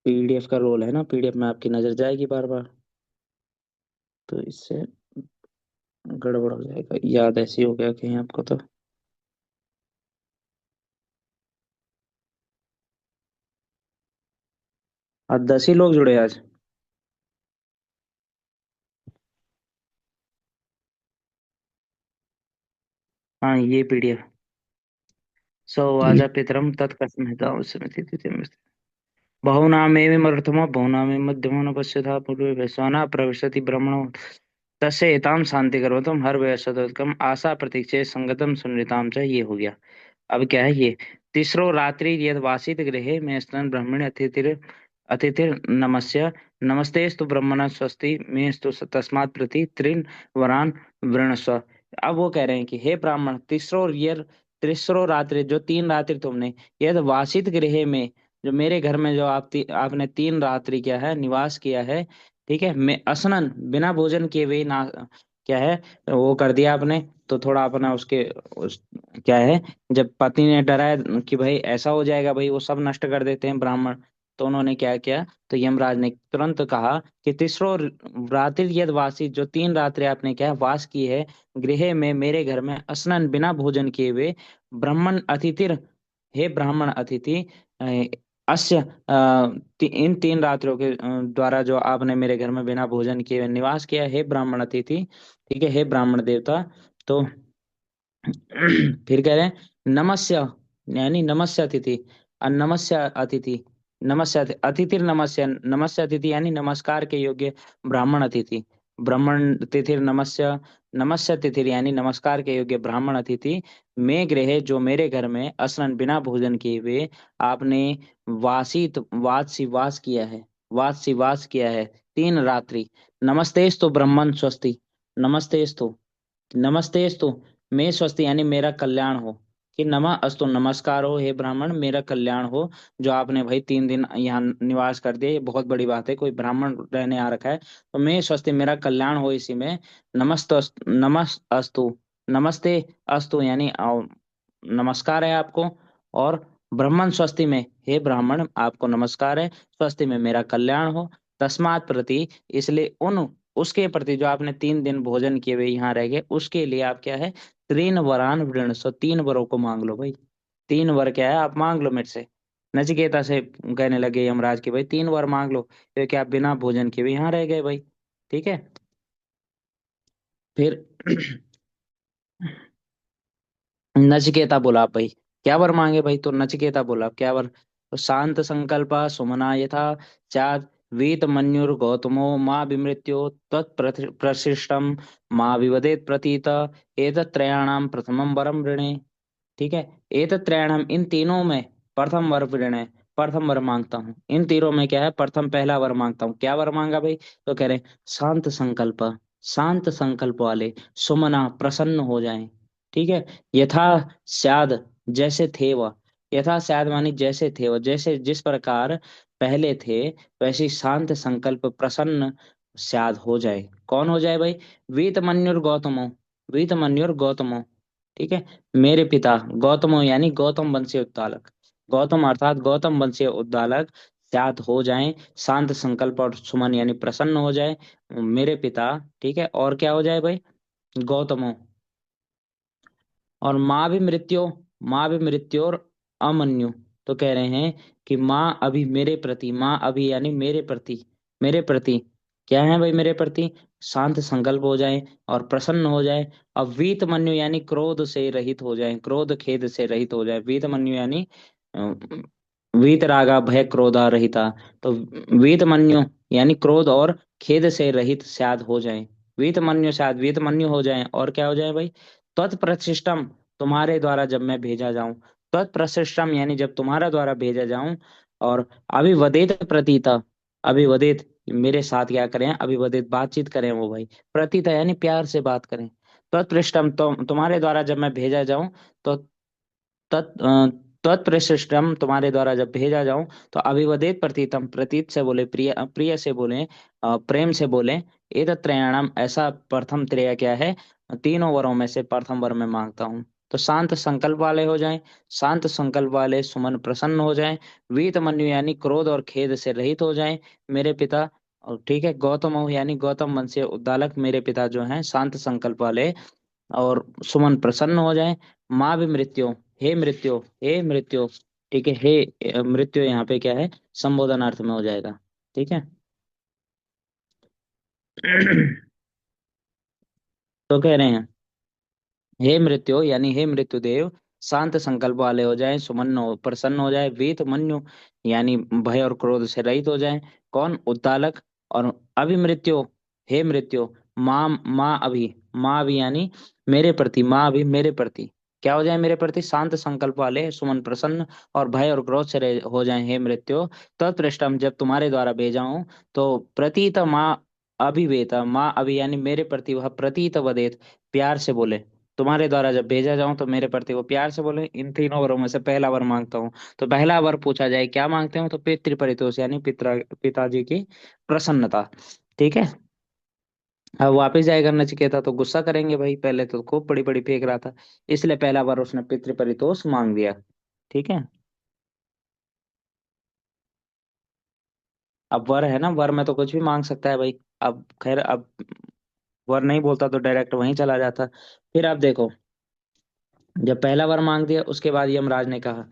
पीडीएफ का रोल है ना, पीडीएफ में आपकी नजर जाएगी बार बार, तो इससे गड़बड़ हो जाएगा, याद ऐसी हो गया कहीं आपको तो। आज 10 ही लोग जुड़े आज। हाँ ये पीडीएफ। सो जी। वाजा पितरम तत्कस्मता उसमें बहुनामेव बहुनामे मध्यमो न पश्यता पूर्वे वैश्वाना प्रविशति ब्रह्मणो तस्य एताम शांति कर्वतम हर वैश्वतम आशा प्रतीक्षे संगतम सुनृताम च, ये हो गया। अब क्या है ये, तीसरो रात्रि यद वासित गृहे में स्नान ब्राह्मण अतिथिर नमस्य नमस्तेस्तु ब्रह्मण स्वस्ति मेस्तु तस्मात् प्रति त्रिन वरान वृणस्व। अब वो कह रहे हैं कि हे ब्राह्मण, तीसरो रात्रि जो 3 रात्रि तुमने यद वासित गृह में, जो मेरे घर में जो आपने 3 रात्रि क्या है निवास किया है, ठीक है, मैं असनन बिना भोजन किए हुए ना क्या है वो कर दिया आपने। तो थोड़ा अपना क्या है, जब पति ने डराया कि भाई ऐसा हो जाएगा, भाई वो सब नष्ट कर देते हैं ब्राह्मण, तो उन्होंने क्या किया, तो यमराज ने तुरंत कहा कि तीसरो रात्रि यद वासी, जो 3 रात्रि आपने क्या वास की है गृह में मेरे घर में स्नान बिना भोजन किए हुए, ब्राह्मण अतिथिर, हे ब्राह्मण अतिथि, अस्य इन 3 रात्रियों के द्वारा जो आपने मेरे घर में बिना भोजन किए हुए निवास किया है, हे ब्राह्मण अतिथि, ठीक है, हे ब्राह्मण देवता। तो फिर कह रहे हैं नमस्य, यानी नमस्य अतिथि, नमस्य अतिथि, अतिथिर नमस्य, नमस्य अतिथि यानी नमस्कार के योग्य ब्राह्मण अतिथि, ब्राह्मण तिथिर नमस्य, नमस्य तिथिर यानी नमस्कार के योग्य ब्राह्मण अतिथि, मैं गृह जो मेरे घर में स्नान बिना भोजन किए हुए आपने वास किया है, वास किया है 3 रात्रि, नमस्तेस्तु ब्रह्मन् स्वस्ति, नमस्तेस्तु, नमस्तेस्तु मैं स्वस्ति यानी मेरा कल्याण हो, कि नमः अस्तु नमस्कार हो हे ब्राह्मण, मेरा कल्याण हो, जो आपने भाई 3 दिन यहाँ निवास कर दिया, ये बहुत बड़ी बात है, कोई ब्राह्मण रहने आ रखा है, तो मैं स्वस्ति मेरा कल्याण हो इसी में। नमस्त अस्तु, नमस्ते अस्तु यानी नमस्कार है आपको, और ब्राह्मण स्वस्ति में, हे ब्राह्मण आपको नमस्कार है, स्वस्ति में मेरा कल्याण हो, तस्मात् प्रति इसलिए उन उसके प्रति जो आपने 3 दिन भोजन किए हुए यहाँ रह गए, उसके लिए आप क्या है, 3 वरान वृण, सो 3 वरों को मांग लो भाई, 3 वर क्या है आप मांग लो मेरे से। नचिकेता से कहने लगे यमराज की भाई 3 वर मांग लो, क्योंकि आप बिना भोजन के भी यहाँ रह गए भाई, ठीक है। फिर नचिकेता बोला भाई क्या वर मांगे भाई, तो नचिकेता बोला क्या वर, तो शांत संकल्प सुमना यथा चाद वीत मन्युर गौतमो माँ विमृत्यो तत्प्रशिष्टम माँ विवदेत प्रतीत एतत् त्रयाणाम प्रथमम वरम ऋणे, ठीक है, एतत् त्रयाणाम इन तीनों में प्रथम वर ऋणे, प्रथम वर मांगता हूँ, इन तीनों में क्या है प्रथम पहला वर मांगता हूँ, क्या वर मांगा भाई, तो कह रहे शांत संकल्प, शांत संकल्प वाले सुमना प्रसन्न हो जाएं, ठीक है, यथा स्याद जैसे थे वह, यथा स्याद मानी जैसे थे वह, जैसे जिस प्रकार पहले थे वैसे शांत संकल्प प्रसन्न स्याद हो जाए, कौन हो जाए भाई, वीतमन्युर गौतमो, वीतमन्युर गौतमो, ठीक है, मेरे पिता गौतमो यानी गौतम वंशीय उद्दालक, गौतम अर्थात गौतम वंशीय उद्दालक स्याद हो जाएं, शांत संकल्प और सुमन यानी प्रसन्न हो जाए मेरे पिता, ठीक है, और क्या हो जाए भाई, गौतमो, और माँ भी मृत्यु और अमन्यु, तो कह रहे हैं कि माँ अभी मेरे प्रति, माँ अभी यानी मेरे प्रति, मेरे प्रति क्या है भाई मेरे प्रति, शांत संकल्प हो जाएं और प्रसन्न हो जाएं। और वीत मनु यानी क्रोध से रहित हो जाएं, क्रोध खेद से रहित हो जाएं। वीत मनु यानी अ, वीत रागा भय क्रोधा रहिता। तो वीत मनु यानी क्रोध और खेद से रहित शायद हो जाएं। वीत मनु शायद वीत मनु हो जाएं, और क्या हो जाए भाई, तत्प्रशिष्टम, तुम्हारे द्वारा जब मैं भेजा जाऊं। तत्प्रशिष्टम यानी जब तुम्हारा द्वारा भेजा जाऊं। और अभिवदेत प्रतीता, अभिवदित मेरे साथ क्या करें, अभिवदित बातचीत करें वो भाई। प्रतीता यानी प्यार से बात करें। तत्पृष्ठम, तो तुम्हारे द्वारा जब मैं भेजा जाऊं, तो तत्प्रशिष्टम तुम्हारे द्वारा जब भेजा जाऊं, तो अभिवदित प्रतीतम, प्रतीत से बोले, प्रिय प्रिय से बोले, प्रेम से बोले। एतत् त्रयाणाम, ऐसा प्रथम त्रय क्या है, तीनों वरों में से प्रथम वर में मांगता हूँ। तो शांत संकल्प वाले हो जाएं, शांत संकल्प वाले सुमन प्रसन्न हो जाएं, वीत मन्यु यानी क्रोध और खेद से रहित हो जाएं मेरे पिता। और ठीक है, गौतम यानी गौतम वंश से उद्दालक मेरे पिता जो हैं शांत संकल्प वाले, और सुमन प्रसन्न हो जाए। माँ भी मृत्यु, हे मृत्यु, हे मृत्यु, ठीक है, हे मृत्यु यहाँ पे क्या है, संबोधन अर्थ में हो जाएगा। ठीक है। तो कह रहे हैं, हे मृत्यु यानी हे मृत्युदेव, शांत संकल्प वाले हो जाएं, सुमन हो प्रसन्न हो जाए। वीत मन्यु यानी भय और क्रोध से रहित हो जाएं। कौन, उद्दालक। और अभिमृत्यु, हे मृत्यु, माँ माँ अभी यानी मेरे प्रति, माँ अभी मेरे प्रति क्या हो जाए, मेरे प्रति शांत संकल्प वाले, सुमन प्रसन्न और भय और क्रोध से हो जाएं हे मृत्यु। तत्पृष्ठम, जब तुम्हारे द्वारा भेजा हूं, तो प्रतीत माँ अभिवेता, माँ अभी यानी मेरे प्रति वह प्रतीत वदेत, प्यार से बोले। तुम्हारे द्वारा जब भेजा जाऊं तो मेरे प्रति वो प्यार से बोले। इन तीनों वरों में से पहला वर मांगता हूँ। तो पहला वर पूछा जाए क्या मांगते हो, तो पितृ परितोष यानी पिताजी की प्रसन्नता। ठीक है। अब वापिस जाएगा नचिकेता तो गुस्सा करेंगे भाई, पहले तो खूब बड़ी बड़ी फेंक रहा था, इसलिए पहला वर उसने पितृ परितोष मांग दिया। ठीक है। अब वर है ना, वर में तो कुछ भी मांग सकता है भाई। अब खैर, अब वर नहीं बोलता तो डायरेक्ट वहीं चला जाता। फिर आप देखो, जब पहला वर मांग दिया उसके बाद यमराज ने कहा,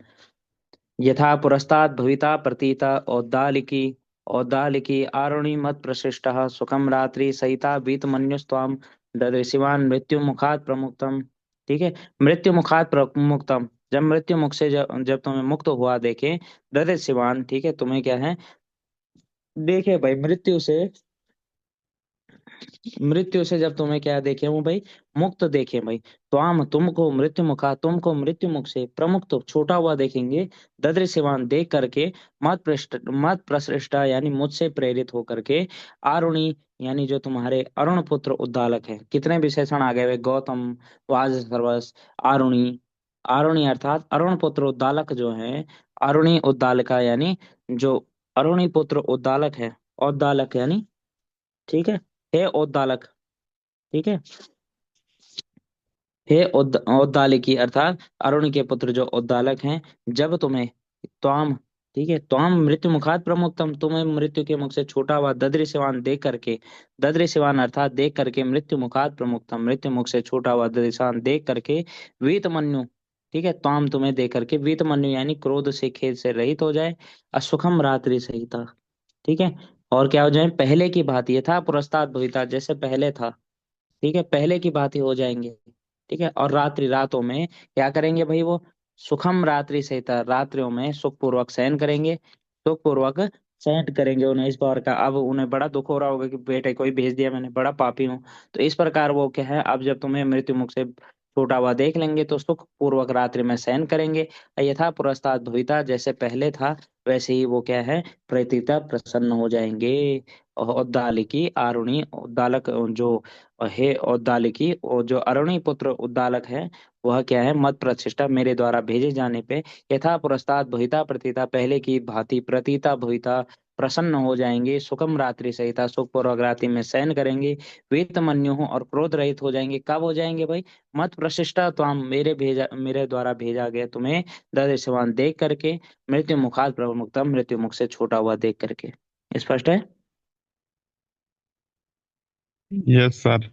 यथा पुरस्तात् भविता प्रतीता औद्दालिकी, औद्दालिकी आरुणि मत प्रशिष्टः सुखम रात्रि सहिता वीतमन्युस्त्वाम ददृशिवान् मृत्यु मुखात् प्रमुक्तम। ठीक है। मृत्यु मुखात् प्रमुक्तम, जब मृत्यु मुख से जब तुम्हें मुक्त हुआ देखे, ददृशिवान्, ठीक है, तुम्हें क्या है, देखे भाई मृत्यु से, मृत्यु से जब तुम्हें क्या देखे वो भाई, मुक्त देखे भाई। त्वाम तुमको, मृत्यु मुखा तुमको, मृत्यु मुख से, प्रमुख तो छोटा हुआ देखेंगे, ददृश्यमान देख करके, मत प्रसृष्टा यानी मुझसे प्रेरित होकर के, आरुणि यानी जो तुम्हारे अरुण पुत्र उद्दालक है। कितने विशेषण आ गए वे, गौतम, वाज सर्वस, आरुणि। आरुणि अर्थात अरुण पुत्र उद्दालक जो है, अरुणी उद्दालका यानी जो अरुणी पुत्र उद्दालक है, उद्दालक यानी, ठीक है, हे उद्दालक। ठीक है। हे औद्दालिकी अर्थात अरुण के पुत्र जो औद्दालक हैं, जब तुम्हें, त्वाम, ठीक है, त्वाम मृत्यु मुखात प्रमुक्तम, तुम्हें मृत्यु के मुख से छूटा हुआ ददृश्यवान देख करके, ददृश्यवान अर्थात देख करके, मृत्यु मुखात प्रमुक्तम मृत्यु मुख से छूटा हुआ ददृश्यवान देख करके, वीतमन्यु, ठीक है, त्वाम तुम्हें देख करके, वीतमन्यु यानी क्रोध से खेद से रहित हो जाए, असुखम रात्रि सहिता। ठीक है। और क्या हो जाए, पहले की भांति यथा पुरस्ताद भविता, जैसे पहले था, ठीक है, पहले की बात ही हो जाएंगे। ठीक है। और रात्रि, रातों में क्या करेंगे भाई वो, सुखम रात्रि सहित, रात्रियों में सुख पूर्वक शयन करेंगे, सुख पूर्वक शयन करेंगे उन्हें इस बार का। अब उन्हें बड़ा दुख हो रहा होगा कि बेटे कोई भेज दिया मैंने, बड़ा पापी हूँ। तो इस प्रकार वो क्या है, अब जब तुम्हें मृत्यु मुख से छूटा हुआ देख लेंगे तो सुख पूर्वक रात्रि में शयन करेंगे। यथा पुरस्ताद भविता, जैसे पहले था वैसे ही वो क्या है, प्रतीता प्रसन्न हो जाएंगे। और उद्दालिकी आरुणी उद्दालक जो, हे औद्दालिकी, और जो अरुणी पुत्र उद्दालक है, वह क्या है, मत प्रतिष्ठा मेरे द्वारा भेजे जाने पे, यथा पुरस्ताद भविता प्रतीता, पहले की भांति प्रतीता भविता प्रसन्न हो जाएंगे, सुखम रात्रि सहिता सुख पूर्वक रात्रि में शयन करेंगे, वीतमन्यु और क्रोध रहित हो जाएंगे। कब हो जाएंगे भाई, मत प्रशिष्टा त्वाम, मेरे द्वारा भेजा गया तुम्हें, ददृश्यवान देख करके, मृत्यु मुखात प्रमुक्तम मृत्यु मुख से छोटा हुआ देख करके। स्पष्ट है। Yes sir.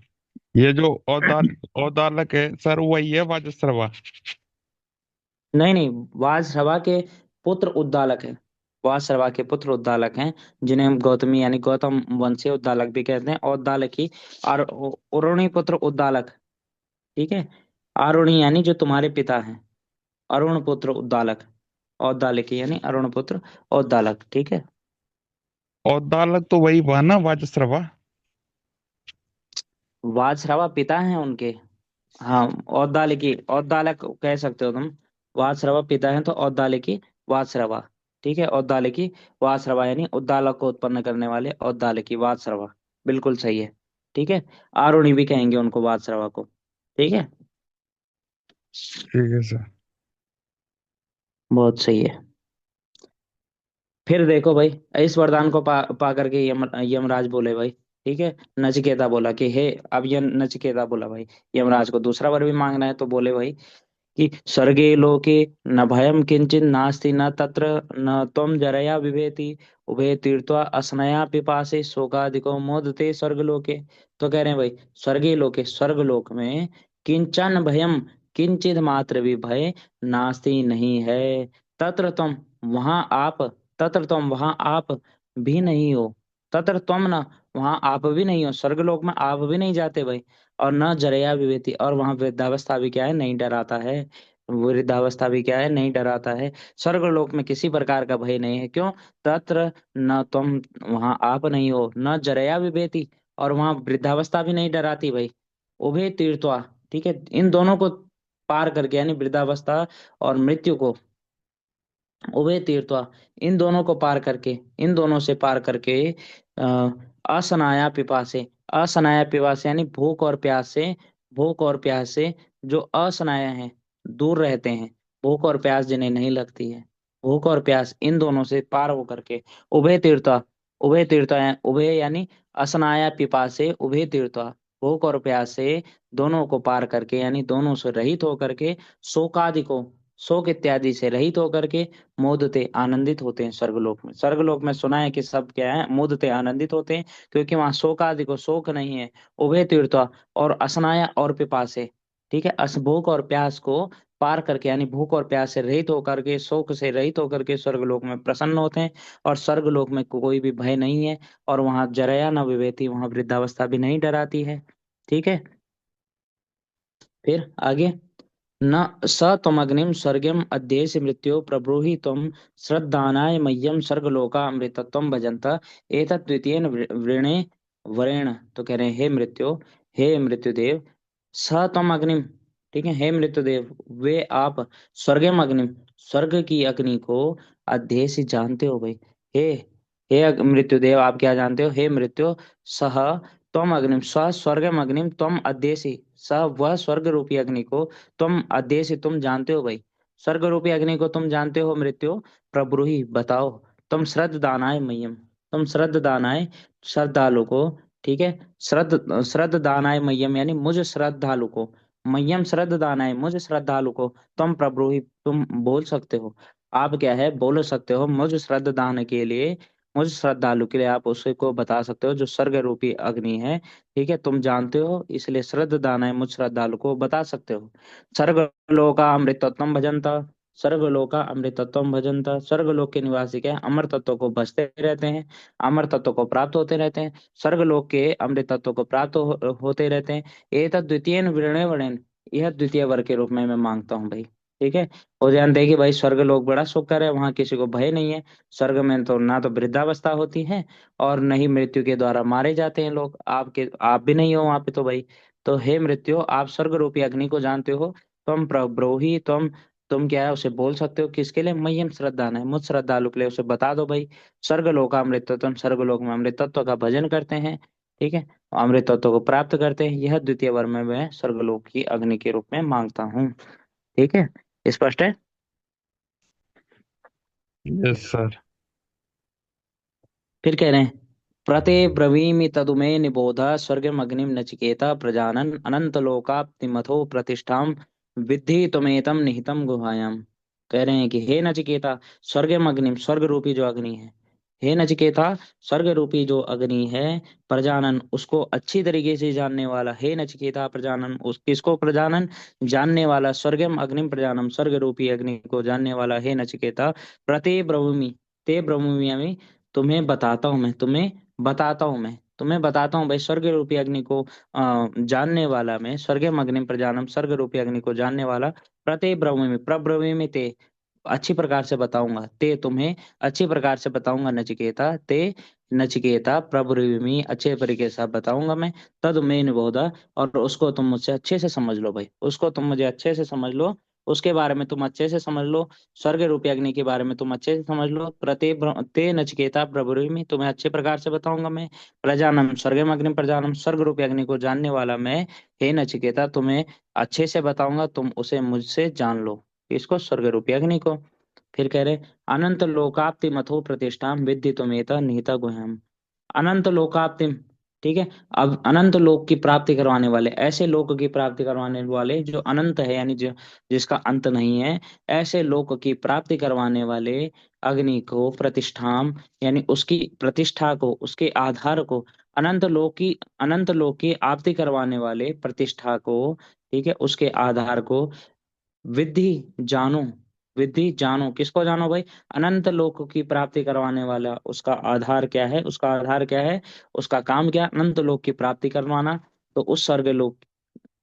ये जो औदालक है सर, वही है वाजस्रवा। नहीं नहीं, वाज सभा के पुत्र उद्दालक है। वासरवा के पुत्र उद्दालक हैं, जिन्हें हम गौतमी यानी गौतम वंशीय उद्दालक भी कहते हैं। औद्दालकी और अरुणी पुत्र उद्दालक, ठीक है। आरुणी यानी जो तुम्हारे पिता हैं, अरुण पुत्र उद्दालक। औद्दालकी यानी अरुण पुत्र औद्दालक, ठीक है। औद्दालक तो वही हुआ ना, वाजश्रवा। वाजश्रवा पिता हैं उनके। हाँ, औद्दालिकी औद्दालक कह सकते हो तुम। वाजश्रवा पिता हैं तो औद्दालिकी वाजश्रवा, ठीक है। औद्दालिकी वाजश्रवा यानी उद्दालक को उत्पन्न करने वाले औद्दालिकी वाजश्रवा, बिल्कुल सही है, ठीक है। आरुणी भी कहेंगे उनको, वाजश्रवा को, ठीक है। ठीक है सर। बहुत सही है। फिर देखो भाई, इस वरदान को पा करके यमराज बोले भाई, ठीक है। नचिकेता बोला कि हे, अब ये नचिकेता बोला भाई यमराज को दूसरा वर भी मांगना है, तो बोले भाई कि स्वर्गे लोके न भयम किंचित नास्ति न तत्र न त्वं जरया बिभेति उभे तीर्थवा असनया पिपासे शोकादिको मोदते स्वर्ग लोके। तो कह रहे हैं भाई, स्वर्गीय लोके स्वर्ग लोक में किंचन भयम, किंचित मात्र भी भय नास्ति नहीं है। तत्र तुम, वहां आप, तत्र तुम वहां आप भी नहीं हो। तत्र तुम ना, वहां आप भी नहीं हो, स्वर्गलोक में आप भी नहीं जाते भाई। और न जरया विवेती, और वहां वृद्धावस्था भी क्या है, नहीं डराता है। वृद्धावस्था भी क्या है, नहीं डराता है। स्वर्गलोक में किसी प्रकार का भय नहीं है, क्यों? तत्र न तुम, वहां आप नहीं हो, न जरया विवेती, और वहां वृद्धावस्था भी नहीं डराती भाई। उभय तीर्थवा, ठीक है, इन दोनों को पार करके यानी वृद्धावस्था और मृत्यु को, उभय तीर्थवा, इन दोनों को पार करके, इन दोनों से पार करके अ, असनाया पिपासे, असनाया पिपासे यानी भूख और प्यास से, भूख और प्यास से जो असनाया है, दूर रहते हैं, भूख और प्यास जिन्हें नहीं लगती है, भूख और प्यास इन दोनों से पार हो करके उभय तीर्था, उभय तीर्था, उभय यानी असनाया पिपासे उभय तीर्था, भूख और प्यास से दोनों को पार करके यानी दोनों से रहित होकर के, शोकादि को, शोक इत्यादि से रहित होकर के, मोदते आनंदित होते हैं स्वर्गलोक में। स्वर्गलोक में सुना है कि सब क्या है, मोदते आनंदित होते हैं, क्योंकि वहां शोक आदि को शोक नहीं है। उभय तीर्थ और असनाया और पिपासे, ठीक है, अस भूख और प्यास को पार करके यानी भूख और प्यास से रहित होकर के, शोक से रहित होकर के स्वर्गलोक में प्रसन्न होते हैं। और स्वर्गलोक में कोई भी भय नहीं है, और वहां जरया न विवेती, वहां वृद्धावस्था भी नहीं डराती है, ठीक है। फिर आगे, न स त्वमग्निं स्वर्गम् अद्येष मृत्यो प्रब्रूहि त्वं श्रद्धानाय मह्यं स्वर्गलोकामृतत्वं भजन्त एतत् द्वितीयेन वृणे वरेण। तो कह रहे हैं, हे मृत्यो, हे मृत्युदेव, स त्वम अग्निम, ठीक है, हे मृत्युदेव, वे आप, स्वर्गम अग्निम, स्वर्ग की अग्नि को अध्येष जानते हो भाई। हे, मृत्युदेव, आप क्या जानते हो, हे मृत्यु, सह त्वम अग्निम, स स्वर्गम अग्निम त्वम अध्येषि, स वह स्वर्ग रूपी अग्नि को, तुम अध्येषि तुम जानते हो भाई, स्वर्ग रूपी अग्नि को तुम जानते हो मृत्यु। प्रब्रूहि बताओ, तुम श्रद्धानाय मह्यम, तुम श्रद्धानाय श्रद्धालु को, ठीक है। श्रद्धानाय मह्यम यानी मुझ श्रद्धालु को, मह्यम श्रद्धानाय मुझ श्रद्धालु को, तुम प्रब्रूहि तुम बोल सकते हो। आप क्या है, बोल सकते हो मुझ श्रद्धान के लिए, मुझ श्रद्धालु के लिए आप उसे को बता सकते हो जो स्वर्ग रूपी अग्नि है, ठीक है, तुम जानते हो, इसलिए श्रद्धान है मुझ श्रद्धालु को बता सकते हो। स्वर्गलोका अमृतत्वम भजंता, स्वर्गलोका अमृतत्वम भजंता, स्वर्गलोक के निवासी क्या है, अमर तत्व को भजते रहते हैं, अमर तत्व को प्राप्त होते रहते हैं, स्वर्गलोक के अमृत तत्व को प्राप्त होते रहते हैं। ये द्वितीय वृणे वर्ण, यह द्वितीय वर्ग के रूप में मैं मांगता हूँ भाई, ठीक है। और जानते हैं कि भाई स्वर्ग लोक बड़ा सुखकर है, वहां किसी को भय नहीं है। स्वर्ग में तो ना तो वृद्धावस्था होती है, और न ही मृत्यु के द्वारा मारे जाते हैं लोग, आपके आप भी नहीं हो वहां पे तो भाई। तो हे मृत्यु, आप स्वर्ग रूपी अग्नि को जानते हो, तुम ब्रोही, तुम क्या है उसे बोल सकते हो, किसके लिए, मह्यम श्रद्धा है मुझ श्रद्धालु के लिए, उसे बता दो भाई। स्वर्ग लोक अमृत तत्व, हम स्वर्ग लोक में अमृत तत्व का भजन करते हैं, ठीक है, अमृत तत्व को प्राप्त करते हैं। यह द्वितीय वर में मैं स्वर्गलोक की अग्नि के रूप में मांगता हूँ, ठीक है। स्पष्ट है। Yes sir. फिर कह रहे हैं, प्रते ब्रवीमि तदुमे निबोध स्वर्गमग्निम नचिकेता प्रजानन अनंत लोकाप्तिमथो प्रतिष्ठाम विद्धि त्वमेतम निहितम गुहायाम। कह रहे हैं कि हे नचिकेता, स्वर्गम अग्निम, स्वर्ग रूपी जो अग्नि है, हे नचिकेता, स्वर्ग रूपी जो अग्नि है, प्रजानन उसको अच्छी तरीके से जानने वाला, हे नचिकेता प्रजानन, उस किसको प्रजानन, जानने वाला, स्वर्गम अग्निम प्रजानम, स्वर्ग रूपी अग्नि को जानने वाला, हे नचिकेता, प्रते ब्रवीमि, ते ब्रह्मयामि, तुम्हें बताता हूँ मैं, तुम्हें बताता हूँ भाई, स्वर्ग रूपी अग्नि को जानने वाला मैं, स्वर्गम अग्नि प्रजानम, स्वर्ग रूपी अग्नि को जानने वाला, प्रते ब्रह्ममि, प्रब्रवीमि ते, अच्छी प्रकार से बताऊंगा, ते तुम्हें अच्छी प्रकार से बताऊंगा नचिकेता, ते नचिकेता प्रब्रवीमि, अच्छे तरीके से बताऊंगा मैं, तद में निबोधा, और उसको तुम मुझसे अच्छे से समझ लो भाई, उसको तुम मुझे अच्छे से समझ लो, उसके बारे में तुम अच्छे से समझ लो, स्वर्ग रूपी अग्नि के बारे में तुम अच्छे से समझ लो, ते नचिकेता प्रब्रवीमि, तुम्हें अच्छे प्रकार से बताऊंगा मैं, प्रजानम स्वर्गम अग्नि प्रजानम, स्वर्ग रूपी अग्नि को जानने वाला मैं, हे नचिकेता तुम्हें अच्छे से बताऊंगा, तुम उसे मुझसे जान लो, इसको स्वर्ग रूपी अग्नि को। फिर कह रहे, अनंत लोकाप्ति मथो प्रतिष्ठाम विद्धि तुमेता निहिता गुह्यम, अनंत लोकाप्ति, ठीक है। अब अनंत लोक की प्राप्ति करवाने वाले, ऐसे लोक की प्राप्ति करवाने वाले जो अनंत है, यानी जो जिसका अंत नहीं है, ऐसे लोक की प्राप्ति करवाने वाले अग्नि को प्रतिष्ठाम, यानी उसकी प्रतिष्ठा को, उसके आधार को, अनंत लोक की आप्ति करवाने वाले प्रतिष्ठा को, ठीक है, उसके आधार को, विधि जानो, विधि जानो, किसको जानो भाई, अनंत लोक की प्राप्ति करवाने वाला, उसका आधार क्या है, उसका आधार क्या है, उसका काम क्या, अनंत लोक की प्राप्ति करवाना, तो उस स्वर्ग लोक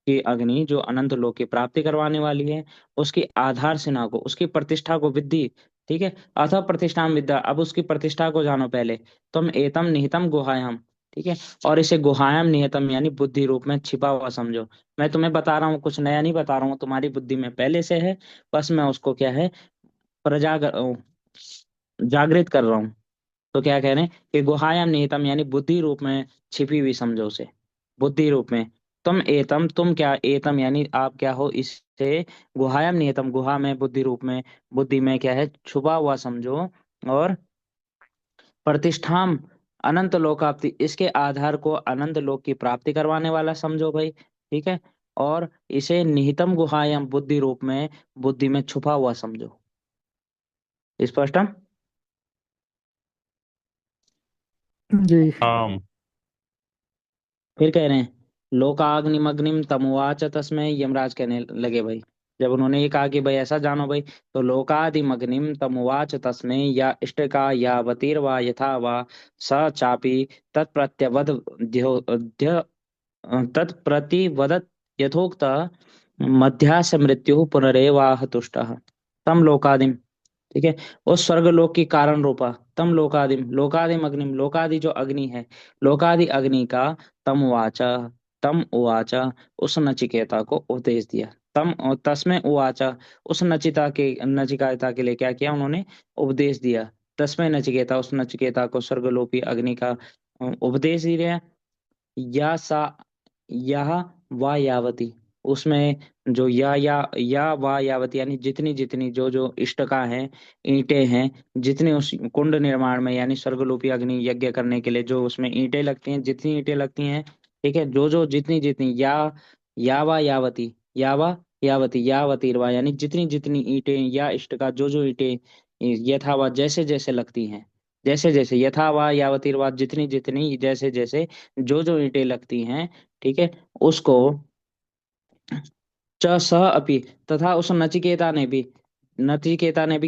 की अग्नि जो अनंत लोक की प्राप्ति करवाने वाली है, उसकी आधारशिला को, उसकी प्रतिष्ठा को, विद्धि, ठीक है, अथ प्रतिष्ठाम विद्या, अब उसकी प्रतिष्ठा को जानो पहले, तुम एतम निहितम गुहायाम, ठीक है, और इसे गुहायाम निहितम यानी बुद्धि रूप में छिपा हुआ समझो, मैं तुम्हें बता रहा हूँ, कुछ नया नहीं बता रहा हूँ, तुम्हारी बुद्धि में पहले से है, बस मैं उसको क्या है, जागृत कर रहा हूँ। तो क्या कह रहे हैं कि गुहायाम निहितम यानी बुद्धि रूप में छिपी हुई समझो उसे, बुद्धि रूप में, तुम एतम, तुम क्या, एतम यानी आप क्या हो, इससे गुहायाम निहितम, गुहा में बुद्धि रूप में, बुद्धि में क्या है, छुपा हुआ समझो, और प्रतिष्ठाम अनंत लोकाप्ति, इसके आधार को अनंत लोक की प्राप्ति करवाने वाला समझो भाई, ठीक है, और इसे निहितम गुहायाम बुद्धि रूप में, बुद्धि में छुपा हुआ समझो, स्पष्टम। जी। हाँ। फिर कह रहे हैं, लोकाग्निमग्निम तमुवाच तस्मै, यमराज कहने लगे भाई, जब उन्होंने ये कहा कि भाई ऐसा जानो भाई, तो लोकादिमग्निम तमुवाच तस्मै, या इष्टिका या वतीर्वा यथा वा स चापि तत्प्रत्यवद तत्प्रतिवदत यथोक्त मध्यास मृत्यु पुनरेवाह तुष्टः, तम लोकादिम, ठीक है, उस स्वर्गलोक की कारण रूपा, तम लोकादिम, लोकादिम अग्निम, लोकादि जो अग्नि है, लोकादि अग्नि का, तम उवाचा, तम उवाचा, उस नचिकेता को उपदेश दिया, तम तस्में उवाचा, उस नचिकेता के लिए क्या किया उन्होंने, उपदेश दिया, तस्में नचिकेता, उस नचिकेता को स्वर्गलोकी अग्नि का उपदेश दिया, या सा, यह वा यावती, उसमें जो या वा यावती यानी जितनी जितनी जो जो इष्टका हैं, ईंटें हैं, जितनी उस कुंड निर्माण में, यानी स्वर्गलोपी अग्नि यज्ञ करने के लिए जो उसमें ईंटें लगती हैं, जितनी ईंटें लगती हैं, ठीक है, जो जो जितनी जितनी, या वा यावती, या वा यावती, यावतीर्वा यानी जितनी जितनी ईंटें, या इष्टका जो जो ईंटें, यथावा जैसे जैसे लगती हैं, जैसे जैसे, यथावा यावतीर्वा जितनी जितनी, जैसे जैसे, जो जो ईंटें लगती हैं, ठीक है, उसको, च स अपि, तथा उस नचिकेता ने भी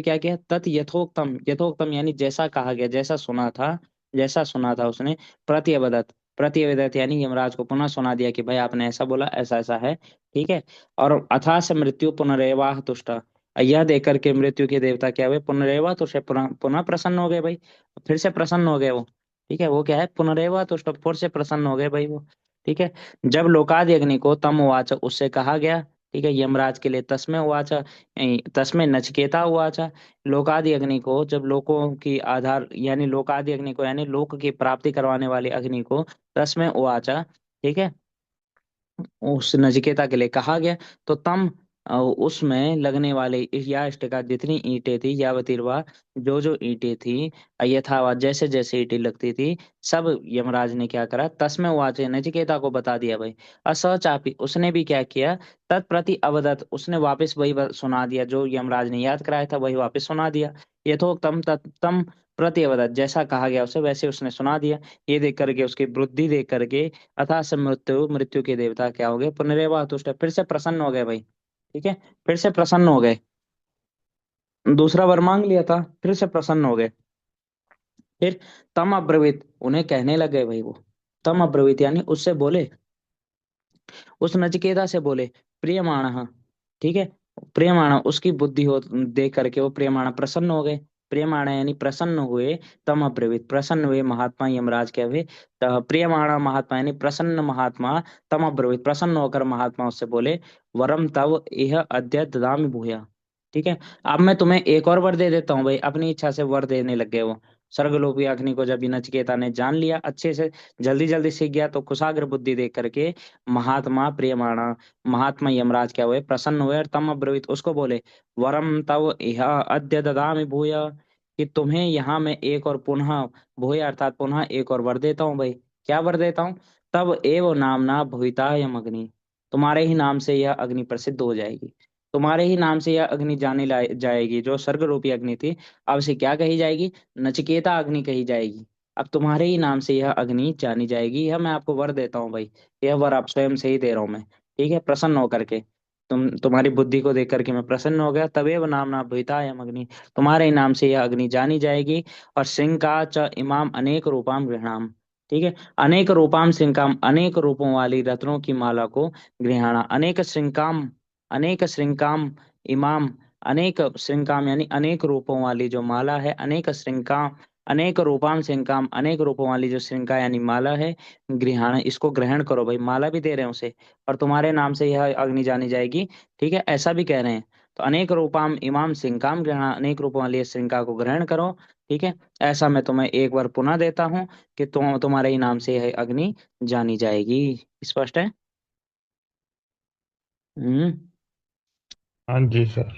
क्या किया, तत् यथोक्तम, यथोक्तम यानी जैसा कहा गया, जैसा सुना था उसने, प्रत्यवदत, प्रत्यवदत यानी यमराज को पुनः सुना दिया कि भाई आपने ऐसा बोला, ऐसा ऐसा है, ठीक है, और अथा से मृत्यु पुनरेवाह तुष्ट, यह देख करके मृत्यु के देवता क्या हुए, पुनरेवा तुष्ट, पुनः पुनः प्रसन्न हो गए भाई, फिर से प्रसन्न हो गए वो, ठीक है, वो क्या है, पुनरेवा तुष्ट, फिर से प्रसन्न हो गए भाई वो, ठीक है। जब लोकादि अग्नि को तम उवाच उससे कहा गया, ठीक है, यमराज के लिए तस्मै उवाच, तस्मै नचिकेता उवाच, लोकादि अग्नि को, जब लोकों की आधार यानी लोकादि अग्नि को यानी लोक की प्राप्ति करवाने वाली अग्नि को तस्मै उवाच, ठीक है, उस नचिकेता के लिए कहा गया, तो तम उसमें लगने वाले या इष्टिका जितनी ईंटें थी, यावतीर्वा जो जो ईंटें थी, यथावा जैसे जैसे ईंटें लगती थी, सब यमराज ने क्या करा, तस्मै वाचे नचिकेता को बता दिया भाई, असचापी उसने भी क्या किया, तत्प्रति अवदत उसने वापस वही सुना दिया, जो यमराज ने याद कराया था वही वापस सुना दिया, यथोक्तम तम प्रति अवदत, जैसा कहा गया उसे वैसे उसने सुना दिया, ये देख करके उसकी बुद्धि देख करके, अथा से मृत्यु, मृत्यु के देवता क्या हो गए, पुनरेवा तुष्ट, फिर से प्रसन्न हो गए भाई, ठीक है, फिर से प्रसन्न हो गए, दूसरा वर मांग लिया था, फिर से प्रसन्न हो गए, फिर तम अब्रवीत, उन्हें कहने लगे भाई वो, तम अब्रवीत यानी उससे बोले, उस नचिकेता से बोले, प्रियमाण, ठीक है, प्रियमाण उसकी बुद्धि हो देख करके वो प्रियमाण प्रसन्न हो गए, प्रियमाण यानी प्रसन्न हुए, तम अब्रवीत प्रसन्न हुए महात्मा यमराज के हुए, प्रियमाण महात्मा यानी प्रसन्न महात्मा, तम अब्रवीत प्रसन्न होकर महात्मा उससे बोले, वरम तव यह अद्य ददामि भूया, ठीक है, अब मैं तुम्हें एक और वर दे देता हूँ भाई, अपनी इच्छा से वर देने लग गए वो। स्वर्गलोकी अग्नि को जब ये नचिकेता ने जान लिया अच्छे से, जल्दी जल्दी सीख गया, तो कुशाग्र बुद्धि देख करके महात्मा प्रियमाणा, महात्मा यमराज क्या हुए, प्रसन्न हुए, और तम अब्रवीत उसको बोले, वरम तव इह अद्य ददामि भूय, कि तुम्हें यहाँ मैं एक और पुनः, भूय अर्थात पुनः एक और वर देता हूँ भाई। क्या वर देता हूँ? तब एव नामना भूयिता यम अग्नि, तुम्हारे ही नाम से यह अग्नि प्रसिद्ध हो जाएगी, तुम्हारे ही नाम से यह अग्नि जाएगी, जो स्वर्ग रूपी अग्नि थी, अब से क्या कही जाएगी? नचिकेता अग्नि कही जाएगी। अब तुम्हारे ही नाम से यह अग्नि जानी जाएगी, यह मैं आपको वर देता हूँ भाई, यह वर आप स्वयं से ही दे रहा हूं मैं, ठीक है, प्रसन्न होकर के, तुम्हारी बुद्धि को देख करके मैं प्रसन्न हो गया, तवेव नामना भूतायम अग्नि, तुम्हारे ही नाम से यह अग्नि जानी जाएगी। और सिंका च इमाम अनेक रूपाम गृहणाम, ठीक है, अनेक रूपाम सिंकाम, अनेक रूपों वाली रत्नों की माला को गृहाणा, अनेक श्रृंकाम, अनेक श्रृंकाम इमाम, अनेक श्रृंकाम यानी अनेक रूपों वाली जो माला है, अनेक श्रृंकाम, अनेक रूपाम श्रृंकाम, अनेक रूपों वाली जो श्रृंखला यानी माला है, गृहाण, इसको ग्रहण करो भाई, माला भी दे रहे हैं उसे, और तुम्हारे नाम से यह अग्नि जानी जाएगी, ठीक है, ऐसा भी कह रहे हैं। तो अनेक रूपाम इमाम श्रृंकाम ग्रहण, अनेक रूपों वाली इस श्रृंखला को ग्रहण करो, ठीक है, ऐसा मैं तुम्हें एक बार पुनः देता हूँ, कि तुम्हारे ही नाम से यह अग्नि जानी जाएगी। स्पष्ट है? हम्म। हाँ जी सर।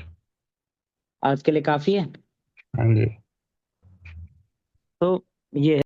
आज के लिए काफी है। हाँ जी। तो ये